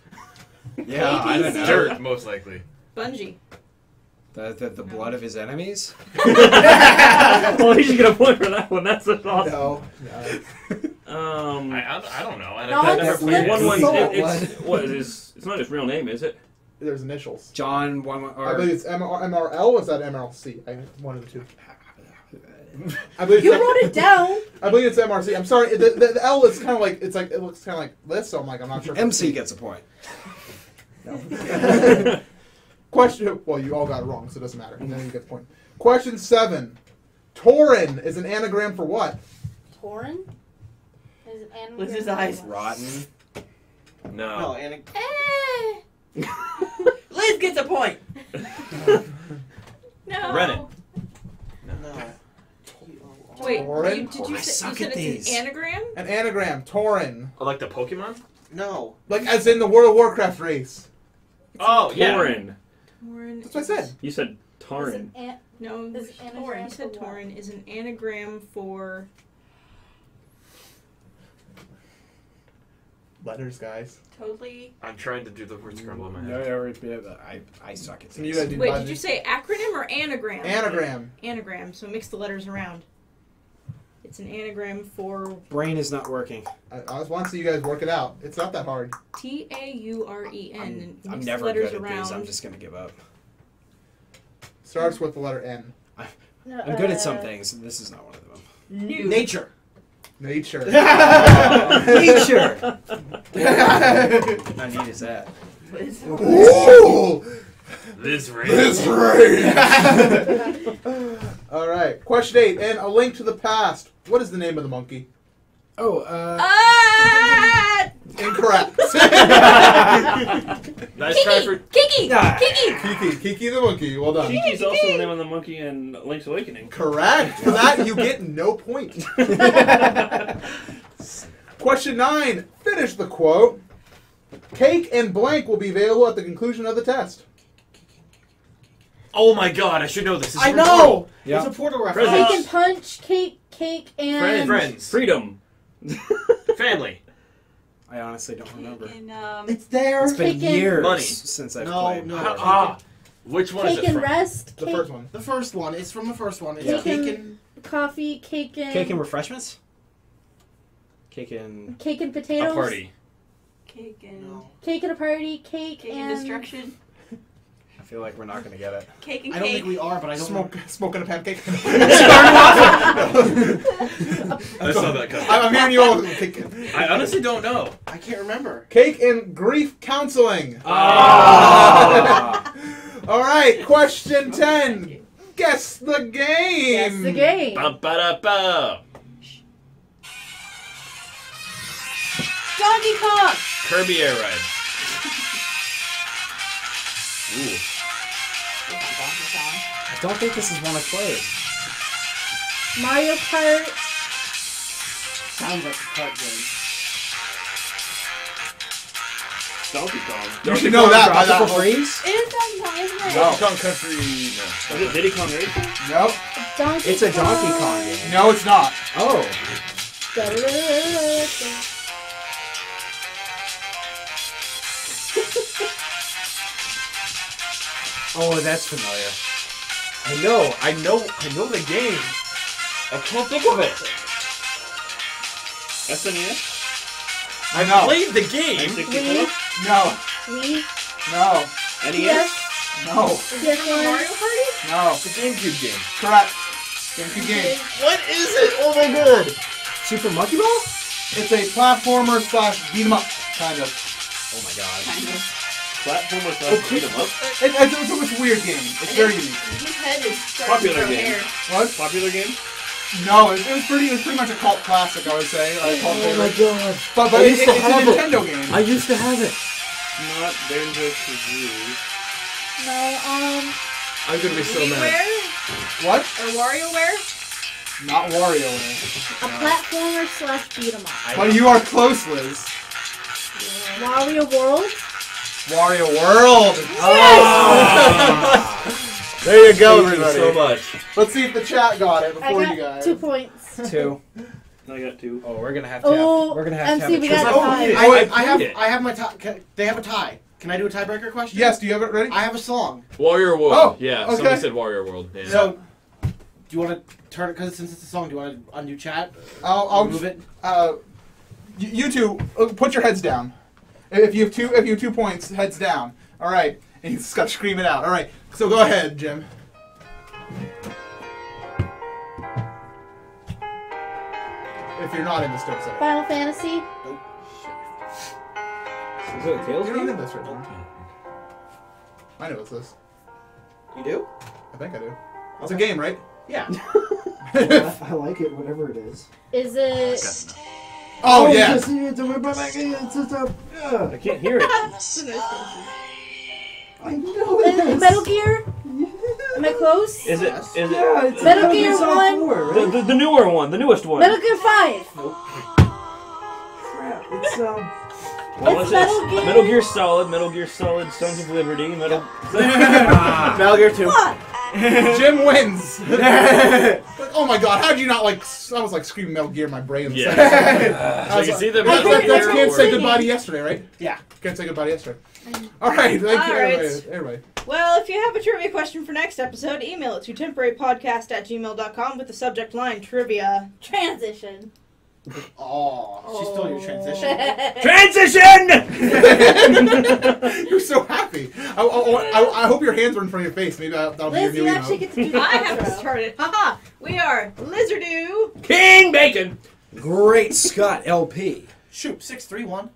Yeah, I don't know. Dirt, most likely. Bungee. The blood of his enemies? Well, he should get a point for that one. That's awesome. No. I don't know. I No, I've it's never played Slip it. One one. Soul. It's what is his? It's not his real name, is it? There's initials. John 1 I or believe it's MRL or is that MRLC? One of the two. I believe You it's, wrote it down. I believe it's MRC. I'm sorry. The L is kind of like it looks kind of like this. So I'm not sure. MC gets a point. No. Question. Well, you all got it wrong, so it doesn't matter. And then you get the point. Question 7. Tauren is an anagram for what? Torin? Is it animal? With his eyes. Rotten. No, No. and Liz gets a point. No. Reddit. no. Wait, Tauren? did you I say, suck you at said it's these. an anagram? An anagram. Tauren. Oh, like the Pokemon? No. Like as in the World of Warcraft race. Oh, yeah. Tauren. Tauren. That's what I said. You said Is Tauren. it an- No, Is anagram Tauren. You said for what? Tauren is an anagram for. Letters, guys. Totally. I'm trying to do the word scramble in my head. I suck at Some of you these. guys do Wait, buzz- did you say acronym or anagram? Anagram. Anagram. So mix the letters around. It's an anagram for Brain is not working. I just want to see you guys work it out. It's not that hard. T-A-U-R-E-N. I'm Mix never letters good at around. these. I'm just gonna give up. Starts with the letter N. I'm good at some things. This is not one of them. New. Nature. Nature. Nature. How neat is that? Ooh! This rain. This rain! All right. Question 8. And a link to the past. What is the name of the monkey? Oh, Ah! Incorrect. Nice try for. Kiki! Ah. Kiki! Kiki the monkey. Well done. Kiki's also the name of the monkey in Link's Awakening. Correct. For that, you get no point. Question 9. Finish the quote. Cake and blank will be available at the conclusion of the test. Oh my god, I should know this. This is I from know! Portal. Yeah. It's a Portal reference. Presents. Cake and punch, cake, and Friends. Freedom. Family. I honestly don't remember. And, It's there. It's been Cake and- years Money. since I've No, played. no. Which one is cake it and from? rest, The cake, first one. The first one. It's from the first one. It's Cake cake and- and... coffee, cake and Cake and refreshments? Cake and... cake and potatoes. A party. cake and No. Cake and a party, cake, cake and destruction. I feel like we're not going to get it. Cake and I don't cake. think we are, but I don't Smoking a pancake. I saw that coming. I'm hearing you all. Cake, I honestly don't know. I can't remember. cake and grief counseling. Ah. All right. Question 10. Guess the game. That's the game. Ba-ba-da-ba. Donkey Kong! Kirby Air Ride. Ooh. I don't think this is one I played. Mario Kart. Sounds like a card game. Donkey Kong. You should know that by that. Tropical Freeze? It is Donkey Kong, isn't it? No. Donkey Kong Country. Is it Diddy Kong Racing? Nope. Donkey It's a Donkey Kong game. No, it's not. Oh. Oh, that's familiar. I know the game. I can't think of it. SNES? I know. Played the game. N64? No. Wii. No. NES? Yes. No. Yes. Mario Party? No. The GameCube game. Correct. GameCube game. What is it? Oh my god. Super Monkey Ball? It's a platformer / beat 'em up, kind of. Oh my god. Kind of. Platformer stuff, beat 'em up. It's a weird game. It's very unique. His head is starting Popular to grow game. hair. What? Popular game? No, it was pretty much a cult classic, I would say. A cult favorite. god. But I used it's to a have it. Nintendo game. I used to have it. Not dangerous to use. No. I'm gonna be so mad. WarioWare? What? Or WarioWare? Not WarioWare. A platformer / beat 'em up. But you are close, Liz. Wario World. Wario World. Ah. There you go, Thank you everybody. so much. Let's see if the chat got it I before you got guys. 2 points. 2. I got 2. Oh, we're gonna have to Oh, have. We're gonna have to MC, have. we a got triple- a tie. I have my tie. They have a tie. Can I do a tiebreaker question? Yes, do you have it ready? I have a song. Warrior World. Oh, yeah, okay. somebody said Warrior World. Yeah. So, do you want to turn it? Because since it's a song, do you want to undo chat? I'll Remove it. You two, put your heads down. If you have 2 points, heads down. All right, and you just got to scream it out. All right, so go ahead, Jim. If you're not in this episode. Final Fantasy. Is it a Tails You're not game? in this right now. I know it's this. You do? I think I do. It's a game, right? Yeah. I like it, whatever it is. Is it? Oh, yeah. I can't hear it. I know Is it Metal Gear? Am I close? Is it? Yes. Is it? it's Metal Gear 1. The newer one, the newest one. Metal Gear 5. Crap, it's Well, It's Metal Gear. Metal Gear Solid, Metal Gear Solid, Sons of Liberty, Metal. Metal Gear 2. Fuck. Jim wins. Oh my god, how'd you not like? I was like screaming Metal Gear in my brain. Yeah. I So was you like, see the that's Metal that's Gear Can't Say War. Goodbye to Yesterday, right? Yeah. Can't Say Goodbye to Yesterday. All right, thank you, All right. everybody. Well, if you have a trivia question for next episode, email it to temporarypodcast@gmail.com with the subject line trivia. Transition. Oh, she stole your transition. Transition! You're so happy. I hope your hands are in front of your face. Maybe that'll be your Liz, new you email. actually get to do the I have to intro. start it. Haha! We are Lizardoo. King Bacon! Great Scott LP. Shoot, 631.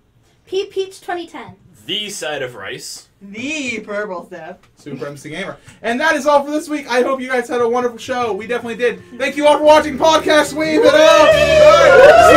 P Peach 2010. The side of rice. The purple stuff. Super MC Gamer. And that is all for this week. I hope you guys had a wonderful show. We definitely did. Thank you all for watching Podcast Wave It Up!